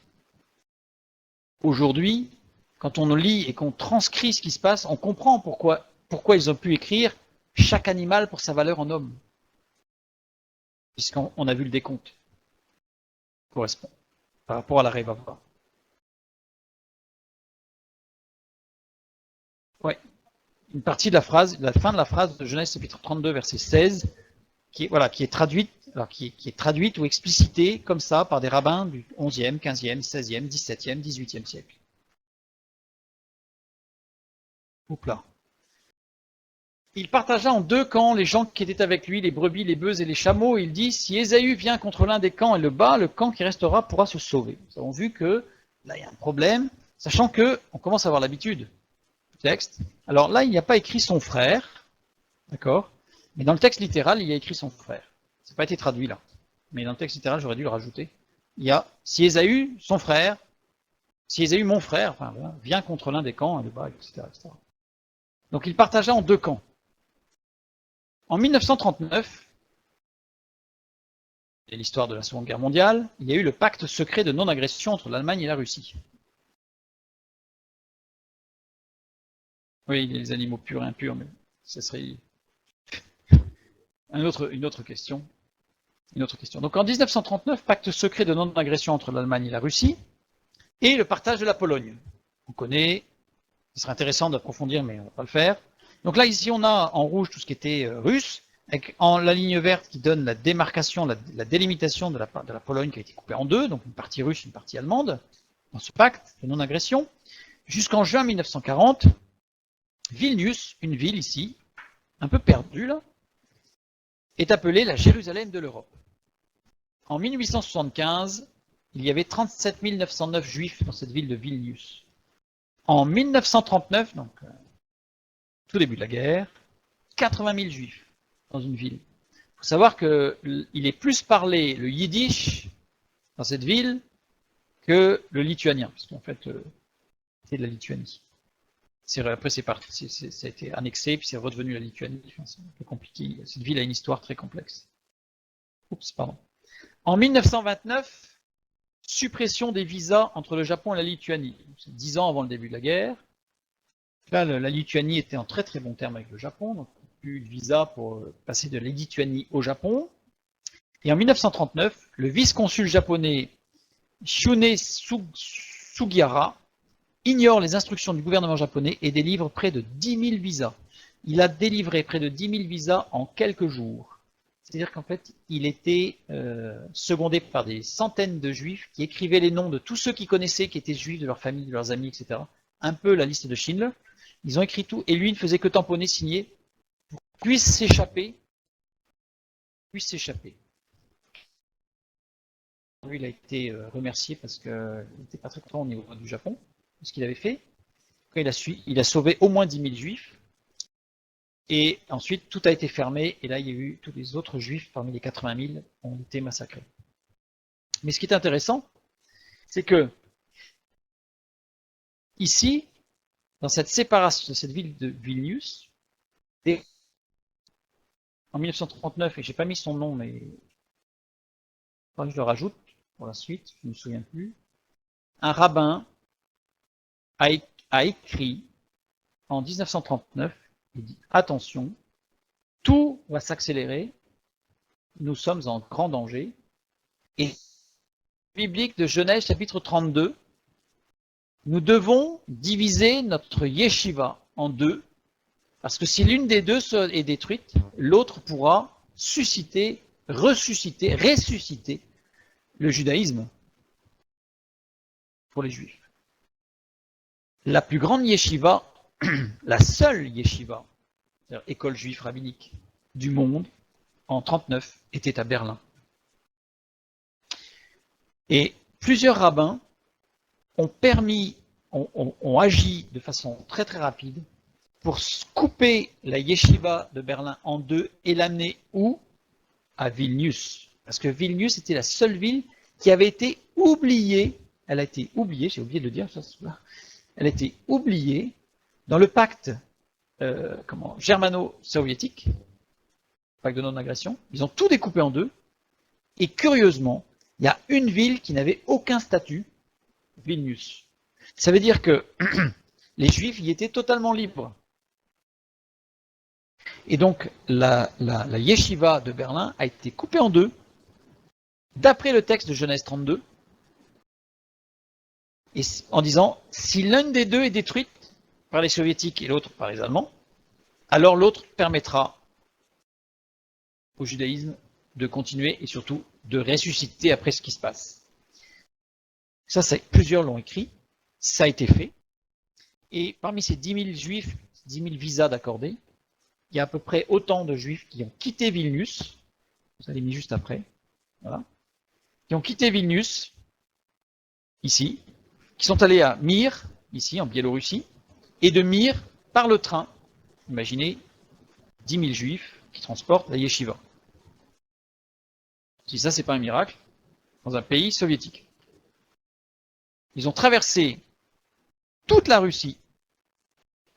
Aujourd'hui, quand on lit et qu'on transcrit ce qui se passe, on comprend pourquoi ils ont pu écrire chaque animal pour sa valeur en homme. Puisqu'on a vu le décompte. Correspond. Par rapport à la Revava. Ouais. Une partie de la phrase, la fin de la phrase de Genèse chapitre 32, verset 16, qui est traduite, qui est traduite ou explicitée comme ça par des rabbins du 11e, 15e, 16e, 17e, 18e siècle. Oups là. Il partagea en deux camps les gens qui étaient avec lui, les brebis, les bœufs et les chameaux. Et il dit, si Ésaü vient contre l'un des camps et le bat, le camp qui restera pourra se sauver. Nous avons vu que là, il y a un problème, sachant que on commence à avoir l'habitude du texte. Alors là, il n'y a pas écrit son frère, d'accord? Mais dans le texte littéral, il y a écrit son frère. Ça n'a pas été traduit là. Mais dans le texte littéral, j'aurais dû le rajouter. Il y a, si Ésaü, son frère, si Ésaü, mon frère, enfin, voilà, vient contre l'un des camps et le bat, etc., etc. Donc il partagea en deux camps. En 1939, et l'histoire de la Seconde Guerre mondiale, il y a eu le pacte secret de non-agression entre l'Allemagne et la Russie. Oui, les animaux purs et impurs, mais ce serait une autre question. Donc en 1939, pacte secret de non-agression entre l'Allemagne et la Russie, et le partage de la Pologne. On connaît, ce serait intéressant d'approfondir, mais on ne va pas le faire. Donc là, ici, on a en rouge tout ce qui était russe, avec la ligne verte qui donne la démarcation, la délimitation de la Pologne qui a été coupée en deux, donc une partie russe, une partie allemande, dans ce pacte de non-agression. Jusqu'en juin 1940, Vilnius, une ville ici, un peu perdue là, est appelée la Jérusalem de l'Europe. En 1875, il y avait 37 909 juifs dans cette ville de Vilnius. En 1939, donc tout début de la guerre, 80 000 juifs dans une ville. Il faut savoir qu'il est plus parlé le yiddish dans cette ville que le lituanien, parce qu'en fait, c'est de la Lituanie. Après, c'est parti, ça a été annexé, puis c'est redevenu la Lituanie. Enfin, c'est un peu compliqué. Cette ville a une histoire très complexe. Oups, pardon. En 1929, suppression des visas entre le Japon et la Lituanie. C'est 10 ans avant le début de la guerre. Là, la Lituanie était en très très bon terme avec le Japon, donc plus de visa pour passer de la Lituanie au Japon. Et en 1939, le vice-consul japonais Shunei Sugiura ignore les instructions du gouvernement japonais et délivre près de 10 000 visas. Il a délivré près de 10 000 visas en quelques jours. C'est-à-dire qu'en fait, il était secondé par des centaines de juifs qui écrivaient les noms de tous ceux qu'ils connaissaient, qui étaient juifs, de leur famille, de leurs amis, etc. Un peu la liste de Schindler. Ils ont écrit tout, et lui ne faisait que tamponner, signer, pour qu'il puisse s'échapper. Lui, il a été remercié parce qu'il n'était pas très content au niveau du Japon, de ce qu'il avait fait. Il a sauvé au moins 10 000 juifs. Et ensuite, tout a été fermé, et là, il y a eu tous les autres juifs, parmi les 80 000, ont été massacrés. Mais ce qui est intéressant, c'est que, ici, dans cette séparation de cette ville de Vilnius, en 1939, et j'ai pas mis son nom, mais je le rajoute pour la suite, je ne me souviens plus, un rabbin a écrit en 1939, il dit attention, tout va s'accélérer, nous sommes en grand danger. Et biblique de Genèse chapitre 32, nous devons diviser notre yeshiva en deux, parce que si l'une des deux est détruite, l'autre pourra susciter, ressusciter, ressusciter le judaïsme pour les juifs. La plus grande yeshiva, la seule yeshiva, c'est-à-dire école juive rabbinique du monde, en 1939, était à Berlin. Et plusieurs rabbins ont agi de façon très très rapide pour couper la yeshiva de Berlin en deux et l'amener où? À Vilnius. Parce que Vilnius était la seule ville qui avait été oubliée. Elle a été oubliée, j'ai oublié de le dire, elle a été oubliée dans le pacte germano-soviétique, pacte de non-agression. Ils ont tout découpé en deux. Et curieusement, il y a une ville qui n'avait aucun statut, Vilnius. Ça veut dire que les Juifs y étaient totalement libres. Et donc, la yeshiva de Berlin a été coupée en deux, d'après le texte de Genèse 32, et en disant, si l'une des deux est détruite par les soviétiques et l'autre par les Allemands, alors l'autre permettra au judaïsme de continuer et surtout de ressusciter après ce qui se passe. Ça, plusieurs l'ont écrit, ça a été fait, et parmi ces 10 000 juifs, 10 000 visas d'accordés, il y a à peu près autant de juifs qui ont quitté Vilnius, vous allez mis juste après, voilà, qui ont quitté Vilnius, ici, qui sont allés à Mir, ici en Biélorussie, et de Mir, par le train, imaginez 10 000 juifs qui transportent la yeshiva. Si ça, c'est pas un miracle, dans un pays soviétique. Ils ont traversé toute la Russie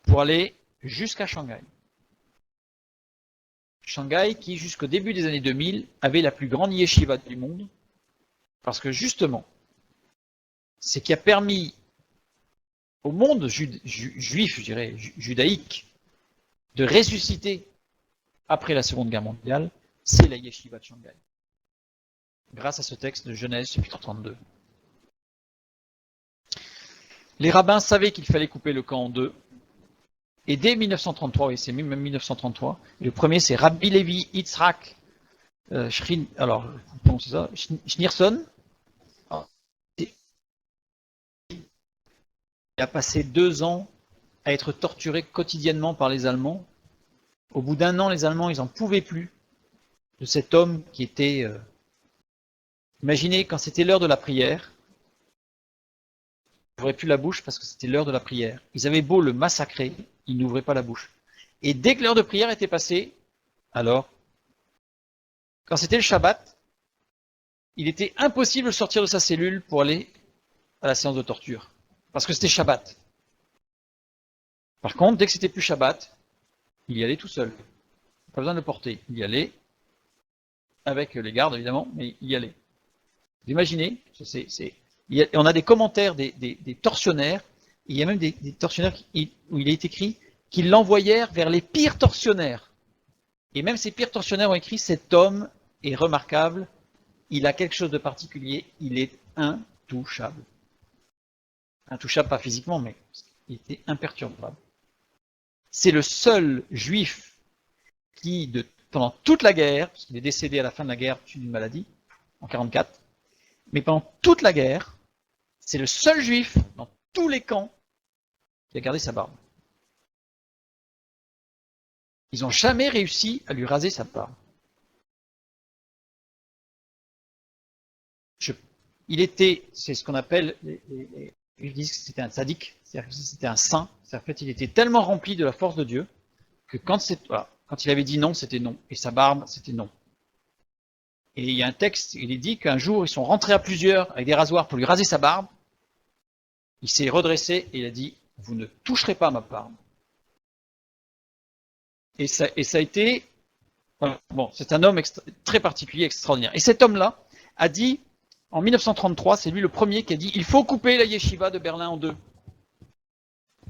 pour aller jusqu'à Shanghai. Shanghai qui, jusqu'au début des années 2000, avait la plus grande yeshiva du monde, parce que justement, c'est qui a permis au monde juif, je dirais, judaïque, de ressusciter après la Seconde Guerre mondiale, c'est la yeshiva de Shanghai. Grâce à ce texte de Genèse, chapitre 32. Les rabbins savaient qu'il fallait couper le camp en deux, et dès 1933, oui, c'est même 1933, le premier c'est Rabbi Levi Yitzhak Schneerson. Il a passé 2 ans à être torturé quotidiennement par les Allemands. Au bout d'1 an, les Allemands, ils n'en pouvaient plus de cet homme qui était... Imaginez, quand c'était l'heure de la prière, il n'ouvrait plus la bouche parce que c'était l'heure de la prière. Ils avaient beau le massacrer, il n'ouvrait pas la bouche. Et dès que l'heure de prière était passée, alors, quand c'était le Shabbat, il était impossible de sortir de sa cellule pour aller à la séance de torture. Parce que c'était Shabbat. Par contre, dès que c'était plus Shabbat, il y allait tout seul. Pas besoin de le porter. Il y allait, avec les gardes évidemment, mais il y allait. Vous imaginez, on a des commentaires des tortionnaires, il y a même des tortionnaires où il est écrit qu'ils l'envoyèrent vers les pires tortionnaires. Et même ces pires tortionnaires ont écrit, cet homme est remarquable, il a quelque chose de particulier, il est intouchable. Intouchable pas physiquement, mais il était imperturbable. C'est le seul juif qui, pendant toute la guerre, parce qu'il est décédé à la fin de la guerre d'une maladie, en 1944, mais pendant toute la guerre, c'est le seul juif dans tous les camps qui a gardé sa barbe. Ils n'ont jamais réussi à lui raser sa barbe. C'est ce qu'on appelle, ils disent que c'était un tzaddik, c'est-à-dire que c'était un saint, c'est-à-dire que il était tellement rempli de la force de Dieu que quand il avait dit non, c'était non, et sa barbe, c'était non. Et il y a un texte, il est dit qu'un jour, ils sont rentrés à plusieurs avec des rasoirs pour lui raser sa barbe. Il s'est redressé et il a dit, vous ne toucherez pas à ma barbe. Et ça a été, voilà, bon, c'est un homme très particulier, extraordinaire. Et cet homme-là a dit, en 1933, c'est lui le premier qui a dit, il faut couper la yeshiva de Berlin en deux.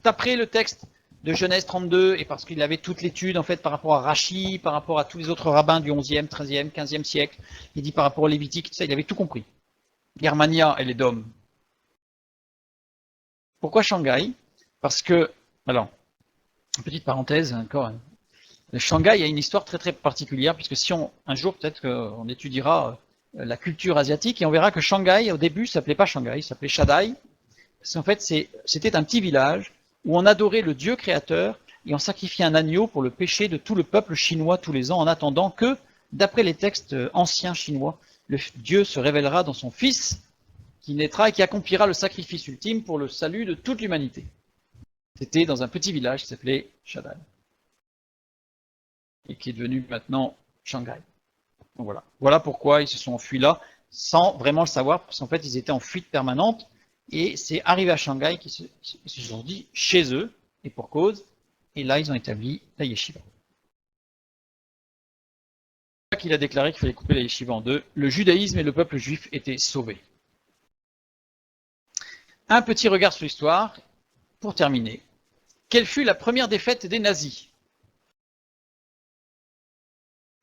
D'après le texte de Genèse 32, et parce qu'il avait toute l'étude en fait par rapport à Rachi, par rapport à tous les autres rabbins du 11e, 13e, 15e siècle, il dit par rapport au Lévitique, tout ça, il avait tout compris. Germania et les Dômes. Pourquoi Shanghai? Parce que, alors, une petite parenthèse encore, le Shanghai a une histoire très très particulière, puisque si un jour peut-être qu'on étudiera la culture asiatique, et on verra que Shanghai, au début, ça s'appelait pas Shanghai, ça s'appelait Shaddai, parce qu'en fait, c'était un petit village où on adorait le Dieu créateur et on sacrifiait un agneau pour le péché de tout le peuple chinois tous les ans, en attendant que, d'après les textes anciens chinois, le Dieu se révélera dans son Fils, qui naîtra et qui accomplira le sacrifice ultime pour le salut de toute l'humanité. C'était dans un petit village qui s'appelait Shaddai, et qui est devenu maintenant Shanghai. Donc voilà. Voilà pourquoi ils se sont enfuis là, sans vraiment le savoir, parce qu'en fait, ils étaient en fuite permanente. Et c'est arrivé à Shanghai qu'ils se sont dit chez eux, et pour cause, et là ils ont établi la yeshiva. C'est là qu'il a déclaré qu'il fallait couper la yeshiva en deux. Le judaïsme et le peuple juif étaient sauvés. Un petit regard sur l'histoire, pour terminer. Quelle fut la première défaite des nazis?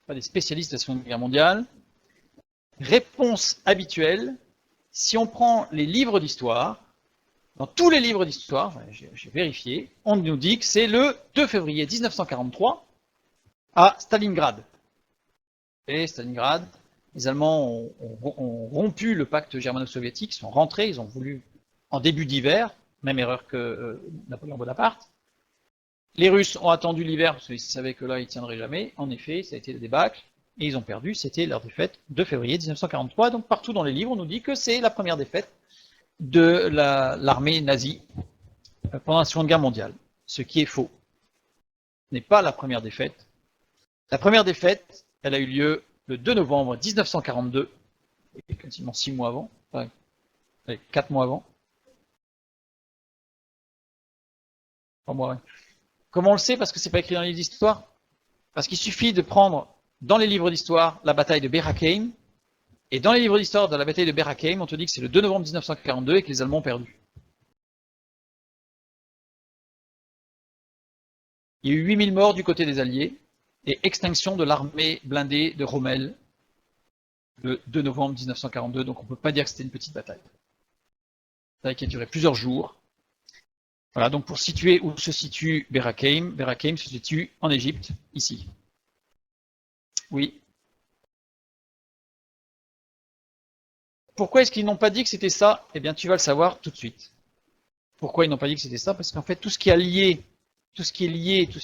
Pas des spécialistes de la Seconde Guerre mondiale. Réponse habituelle, si on prend les livres d'histoire, dans tous les livres d'histoire, j'ai vérifié, on nous dit que c'est le 2 février 1943 à Stalingrad. Et Stalingrad, les Allemands ont rompu le pacte germano-soviétique, ils sont rentrés, ils ont voulu, en début d'hiver, même erreur que Napoléon Bonaparte. Les Russes ont attendu l'hiver parce qu'ils savaient que là, ils ne tiendraient jamais. En effet, ça a été le débâcle. Et ils ont perdu, c'était leur défaite 2 février 1943. Donc partout dans les livres, on nous dit que c'est la première défaite de l'armée nazie pendant la Seconde Guerre mondiale. Ce qui est faux. Ce n'est pas la première défaite. La première défaite, elle a eu lieu le 2 novembre 1942, et quasiment 6 mois avant, enfin, 4 mois avant. 3 mois, ouais. Comment on le sait? Parce que c'est pas écrit dans les livres d'histoire. Parce qu'il suffit de prendre dans les livres d'histoire la bataille de Ber Hakeim, et dans les livres d'histoire de la bataille de Ber Hakeim, on te dit que c'est le 2 novembre 1942 et que les Allemands ont perdu. Il y a eu 8000 morts du côté des Alliés, et extinction de l'armée blindée de Rommel le 2 novembre 1942, donc on ne peut pas dire que c'était une petite bataille. Une bataille qui a duré plusieurs jours. Voilà, donc pour situer où se situe Ber Hakeim se situe en Égypte, ici. Oui. Pourquoi est-ce qu'ils n'ont pas dit que c'était ça? Eh bien, tu vas le savoir tout de suite. Pourquoi ils n'ont pas dit que c'était ça? Parce qu'en fait, tout ce qui est lié, tout ce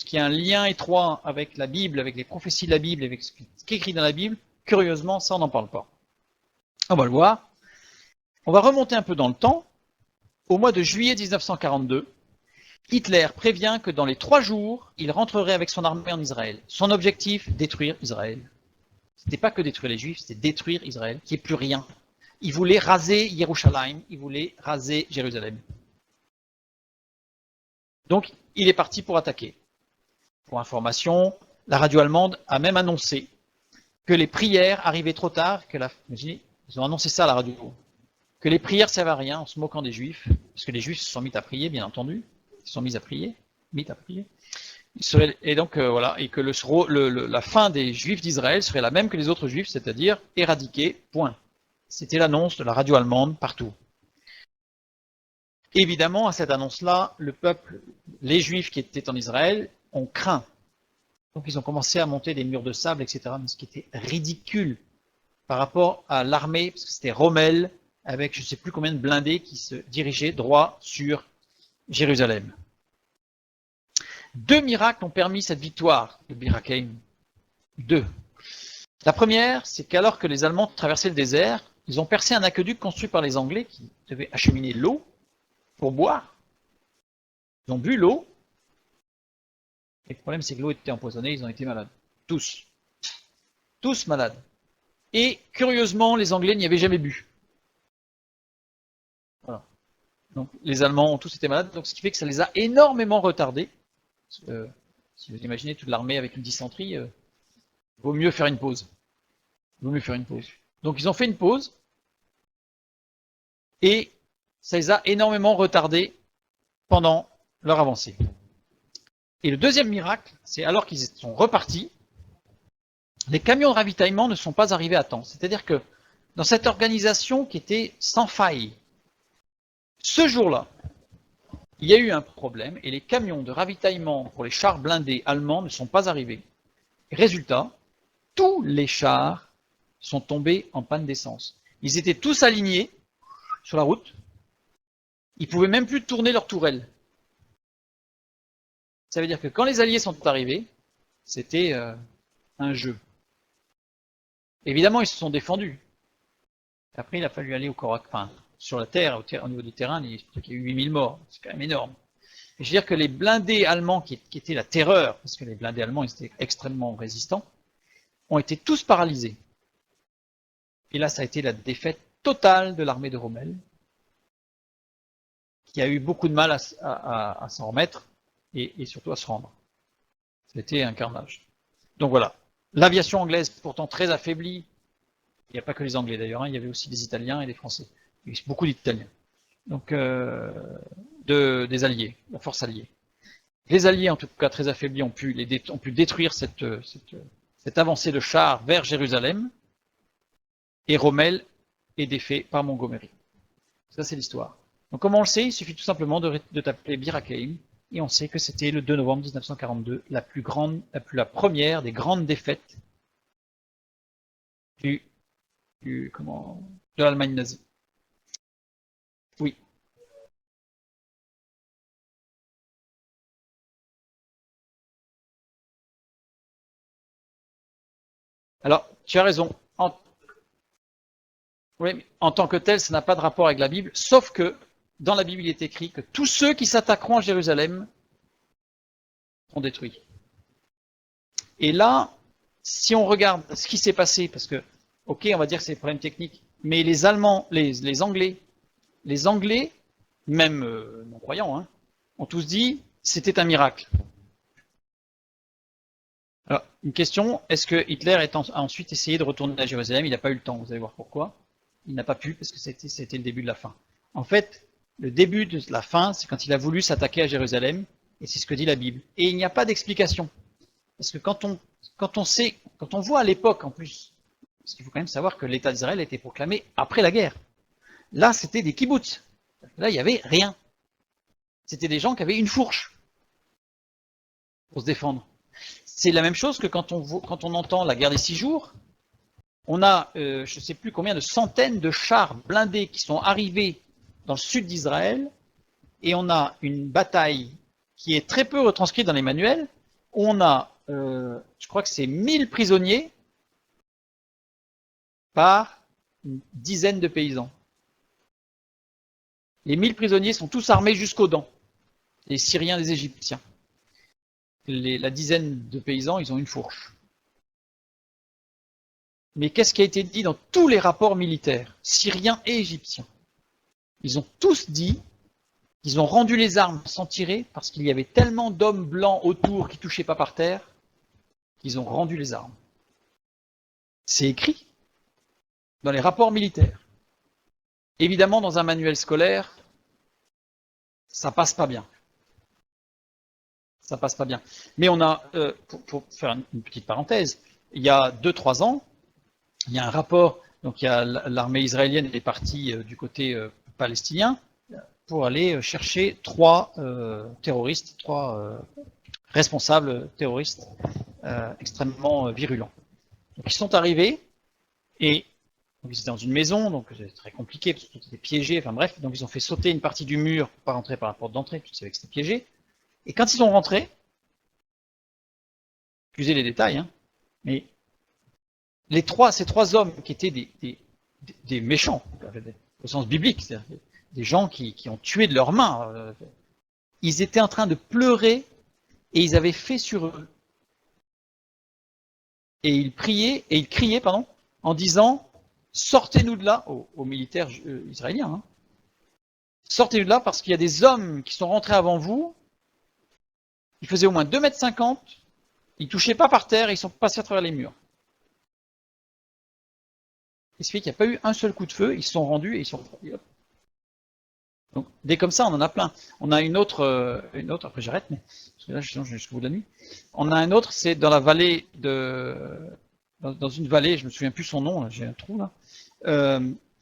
qui a un lien étroit avec la Bible, avec les prophéties de la Bible, avec ce qui est écrit dans la Bible, curieusement, ça, on n'en parle pas. On va le voir. On va remonter un peu dans le temps. Au mois de juillet 1942, Hitler prévient que dans les 3 jours, il rentrerait avec son armée en Israël. Son objectif, détruire Israël. C'était pas que détruire les Juifs, c'était détruire Israël, qui est plus rien. Il voulait raser Yerushalayim, il voulait raser Jérusalem. Donc, il est parti pour attaquer. Pour information, la radio allemande a même annoncé que les prières arrivaient trop tard, que ils ont annoncé ça à la radio, que les prières servaient à rien en se moquant des Juifs, parce que les Juifs se sont mis à prier, bien entendu, ils se sont mis à prier. Et donc voilà, et que la fin des Juifs d'Israël serait la même que les autres Juifs, c'est-à-dire éradiqués, point. C'était l'annonce de la radio allemande partout. Évidemment, à cette annonce-là, le peuple, les Juifs qui étaient en Israël, ont craint. Donc ils ont commencé à monter des murs de sable, etc. Mais ce qui était ridicule par rapport à l'armée, parce que c'était Rommel, avec je ne sais plus combien de blindés qui se dirigeaient droit sur Jérusalem. 2 miracles ont permis cette victoire de Ber Hakeim. 2. La première, c'est qu'alors que les Allemands traversaient le désert, ils ont percé un aqueduc construit par les Anglais qui devaient acheminer l'eau pour boire. Ils ont bu l'eau. Et le problème, c'est que l'eau était empoisonnée, ils ont été malades. Tous. Tous malades. Et curieusement, les Anglais n'y avaient jamais bu. Voilà. Donc les Allemands ont tous été malades, donc ce qui fait que ça les a énormément retardés. Si vous imaginez toute l'armée avec une dysenterie, vaut mieux faire une pause. Vaut mieux faire une pause. Donc ils ont fait une pause, et ça les a énormément retardés pendant leur avancée. Et le deuxième miracle, c'est alors qu'ils sont repartis, les camions de ravitaillement ne sont pas arrivés à temps. C'est-à-dire que dans cette organisation qui était sans faille, ce jour-là, il y a eu un problème et les camions de ravitaillement pour les chars blindés allemands ne sont pas arrivés. Résultat, tous les chars sont tombés en panne d'essence. Ils étaient tous alignés sur la route. Ils ne pouvaient même plus tourner leur tourelle. Ça veut dire que quand les Alliés sont arrivés, c'était un jeu. Évidemment, ils se sont défendus. Après, il a fallu aller au corps, enfin, sur la terre, au niveau du terrain, il y a eu 8000 morts. C'est quand même énorme. Et je veux dire que les blindés allemands, qui étaient la terreur, parce que les blindés allemands ils étaient extrêmement résistants, ont été tous paralysés. Et là, ça a été la défaite totale de l'armée de Rommel, qui a eu beaucoup de mal à s'en remettre et surtout à se rendre. C'était un carnage. Donc voilà. L'aviation anglaise, pourtant très affaiblie, il n'y a pas que les Anglais d'ailleurs, hein, il y avait aussi des Italiens et des Français. Il y a beaucoup d'Italiens. Donc, des Alliés, la force alliée. Les Alliés, en tout cas très affaiblis, ont pu détruire cette avancée de chars vers Jérusalem, et Rommel est défait par Montgomery. Ça, c'est l'histoire. Donc, comme on le sait, il suffit tout simplement de taper Bir Hakeim, et on sait que c'était le 2 novembre 1942, la première des grandes défaites de l'Allemagne nazie. Oui. Alors, tu as raison. Oui, en tant que tel, ça n'a pas de rapport avec la Bible, sauf que dans la Bible, il est écrit que tous ceux qui s'attaqueront à Jérusalem seront détruits. Et là, si on regarde ce qui s'est passé, parce que, ok, on va dire que c'est des problèmes techniques, mais les Allemands, les Anglais, même non-croyants, hein, ont tous dit c'était un miracle. Alors, une question, est-ce que Hitler a ensuite essayé de retourner à Jérusalem? Il n'a pas eu le temps, vous allez voir pourquoi. Il n'a pas pu, parce que c'était le début de la fin. En fait, le début de la fin, c'est quand il a voulu s'attaquer à Jérusalem, et c'est ce que dit la Bible. Et il n'y a pas d'explication. Parce que quand on voit à l'époque, en plus, parce qu'il faut quand même savoir que l'État d'Israël a été proclamé après la guerre. Là, c'était des kibboutz. Là, il n'y avait rien. C'était des gens qui avaient une fourche pour se défendre. C'est la même chose que quand on entend la guerre des 6 jours. On a, je ne sais plus combien de centaines de chars blindés qui sont arrivés dans le sud d'Israël, et on a une bataille qui est très peu retranscrite dans les manuels, où on a, je crois que c'est 1000 prisonniers par une dizaine de paysans. Les 1000 prisonniers sont tous armés jusqu'aux dents, les Syriens, les Égyptiens. La dizaine de paysans, ils ont une fourche. Mais qu'est-ce qui a été dit dans tous les rapports militaires, syriens et égyptiens? Ils ont tous dit qu'ils ont rendu les armes sans tirer parce qu'il y avait tellement d'hommes blancs autour qui ne touchaient pas par terre qu'ils ont rendu les armes. C'est écrit dans les rapports militaires. Évidemment, dans un manuel scolaire, ça passe pas bien. Ça passe pas bien. Mais on a, pour faire une petite parenthèse, il y a 2-3 ans, il y a un rapport, donc il y a l'armée israélienne est partie du côté palestinien pour aller chercher 3 terroristes, 3 responsables terroristes extrêmement virulents. Donc ils sont arrivés et donc, ils étaient dans une maison, donc c'était très compliqué parce que tout était piégé, enfin bref, donc ils ont fait sauter une partie du mur pour pas rentrer par la porte d'entrée, parce qu'ils savaient que c'était piégé. Et quand ils sont rentrés, excusez les détails, hein, mais ces trois hommes qui étaient des méchants, au sens biblique, c'est-à-dire des gens qui ont tué de leurs mains, ils étaient en train de pleurer et ils avaient fait sur eux. Et ils criaient, en disant, sortez-nous de là, aux militaires israéliens, hein. Sortez-nous de là parce qu'il y a des hommes qui sont rentrés avant vous, ils faisaient au moins 2,50 m, ils ne touchaient pas par terre, et ils sont passés à travers les murs. Il se fait qu'il n'y a pas eu un seul coup de feu, ils se sont rendus et ils sont... Donc, des comme ça, on en a plein. On a une autre, après j'arrête, mais parce que là, sinon, je vais jusqu'au bout de la nuit. On a un autre, c'est dans la vallée dans une vallée, je me souviens plus son nom, j'ai un trou là.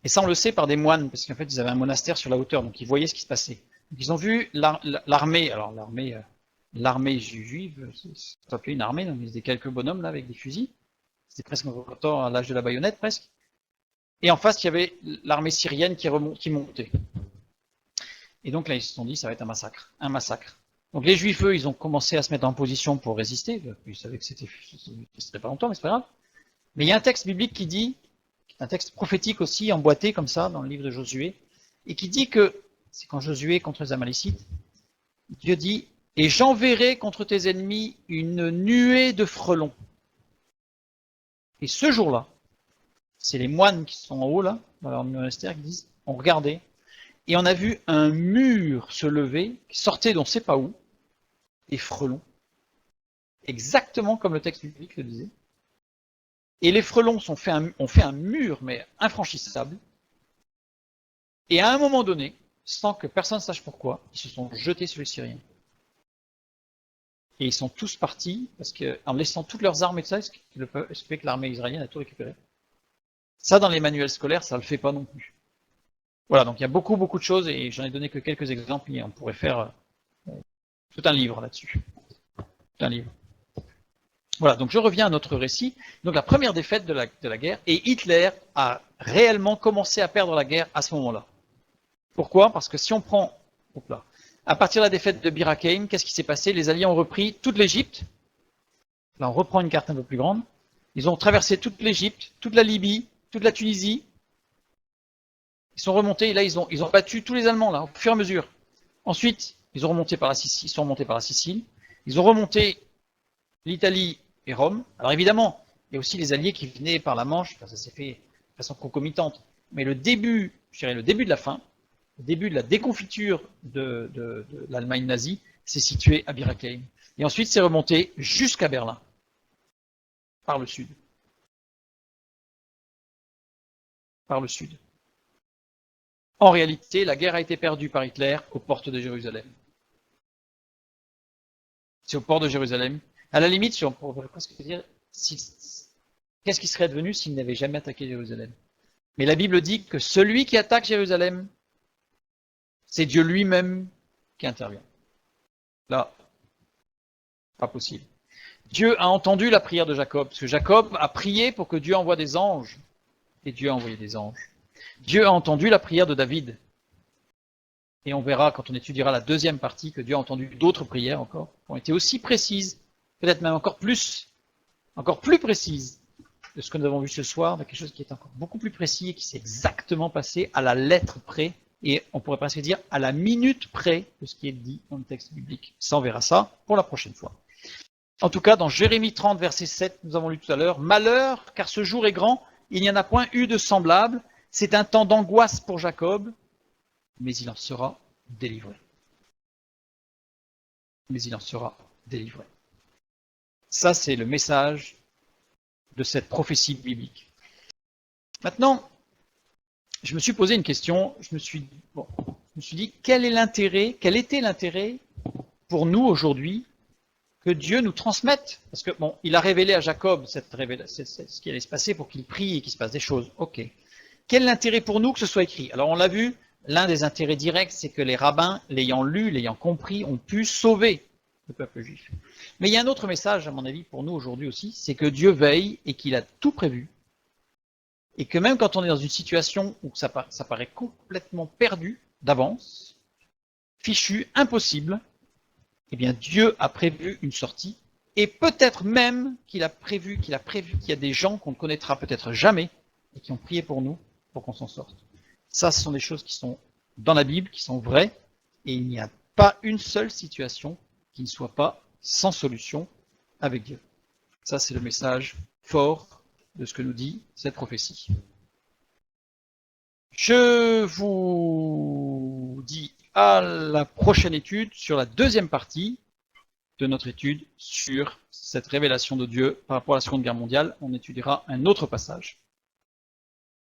Et ça, on le sait par des moines, parce qu'en fait, ils avaient un monastère sur la hauteur, donc ils voyaient ce qui se passait. Donc, ils ont vu l'armée, alors l'armée juive, ça s'appelait une armée, donc ils étaient quelques bonhommes là avec des fusils. C'était presque à l'âge de la baïonnette, presque. Et en face, il y avait l'armée syrienne qui montait. Et donc là, ils se sont dit, ça va être un massacre. Un massacre. Donc les Juifs, eux, ils ont commencé à se mettre en position pour résister. Ils savaient que c'était pas longtemps, mais c'est pas grave. Mais il y a un texte biblique qui dit, un texte prophétique aussi, emboîté comme ça, dans le livre de Josué, et qui dit que, c'est quand Josué contre les Amalécites, Dieu dit, et j'enverrai contre tes ennemis une nuée de frelons. Et ce jour-là, c'est les moines qui sont en haut, là, dans leur monastère, qui disent, on regardait, et on a vu un mur se lever, qui sortait d'on ne sait pas où, des frelons, exactement comme le texte biblique le disait. Et les frelons ont fait un mur, mais infranchissable. Et à un moment donné, sans que personne ne sache pourquoi, ils se sont jetés sur les Syriens. Et ils sont tous partis, parce qu'en laissant toutes leurs armes et tout ça, ce qui fait que l'armée israélienne a tout récupéré. Ça, dans les manuels scolaires, ça ne le fait pas non plus. Voilà, donc il y a beaucoup de choses, et j'en ai donné que quelques exemples, et on pourrait faire tout un livre là-dessus. Tout un livre. Voilà, donc je reviens à notre récit. Donc la première défaite de la guerre, et Hitler a réellement commencé à perdre la guerre à ce moment-là. Pourquoi? Parce que si on prend, à partir de la défaite de Bir Hakeim, qu'est-ce qui s'est passé? Les Alliés ont repris toute l'Égypte. Là, on reprend une carte un peu plus grande. Ils ont traversé toute l'Égypte, toute la Libye, toute la Tunisie. Ils sont remontés, et là, ils ont battu tous les Allemands, là, au fur et à mesure. Ensuite, ils sont remontés par la Sicile. Ils ont remonté l'Italie et Rome. Alors évidemment, il y a aussi les Alliés qui venaient par la Manche, ça s'est fait de façon concomitante. Mais le début, je dirais le début de la fin, le début de la déconfiture de l'Allemagne nazie, s'est situé à Bir Hakeim. Et ensuite, c'est remonté jusqu'à Berlin, par le sud. Par le sud. En réalité, la guerre a été perdue par Hitler aux portes de Jérusalem. C'est aux portes de Jérusalem. À la limite, on pourrait presque dire, qu'est-ce qui serait devenu s'il n'avait jamais attaqué Jérusalem? Mais la Bible dit que celui qui attaque Jérusalem, c'est Dieu lui-même qui intervient. Là, pas possible. Dieu a entendu la prière de Jacob, parce que Jacob a prié pour que Dieu envoie des anges, et Dieu a envoyé des anges. Dieu a entendu la prière de David, et on verra quand on étudiera la deuxième partie que Dieu a entendu d'autres prières encore, qui ont été aussi précises, peut-être même encore plus précises de ce que nous avons vu ce soir, mais quelque chose qui est encore beaucoup plus précis et qui s'est exactement passé à la lettre près, et on pourrait presque dire à la minute près de ce qui est dit dans le texte biblique. Ça, on verra ça pour la prochaine fois. En tout cas, dans Jérémie 30, verset 7, nous avons lu tout à l'heure, « Malheur, car ce jour est grand, il n'y en a point eu de semblable, c'est un temps d'angoisse pour Jacob, mais il en sera délivré. » Mais il en sera délivré. Ça, c'est le message de cette prophétie biblique. Maintenant, je me suis posé une question, je me suis dit, quel était l'intérêt pour nous aujourd'hui que Dieu nous transmette? Parce que, il a révélé à Jacob ce qui allait se passer pour qu'il prie et qu'il se passe des choses. Ok. Quel est l'intérêt pour nous que ce soit écrit? Alors, on l'a vu, l'un des intérêts directs, c'est que les rabbins, l'ayant lu, l'ayant compris, ont pu sauver le peuple juif. Mais il y a un autre message, à mon avis, pour nous aujourd'hui aussi, c'est que Dieu veille et qu'il a tout prévu. Et que même quand on est dans une situation où ça paraît complètement perdu d'avance, fichu, impossible, eh bien Dieu a prévu une sortie. Et peut-être même qu'il a prévu qu'il y a des gens qu'on ne connaîtra peut-être jamais et qui ont prié pour nous pour qu'on s'en sorte. Ça, ce sont des choses qui sont dans la Bible, qui sont vraies, et il n'y a pas une seule situation qui ne soit pas sans solution avec Dieu. Ça, c'est le message fort de ce que nous dit cette prophétie. Je vous dis à la prochaine étude sur la deuxième partie de notre étude sur cette révélation de Dieu par rapport à la Seconde Guerre mondiale. On étudiera un autre passage.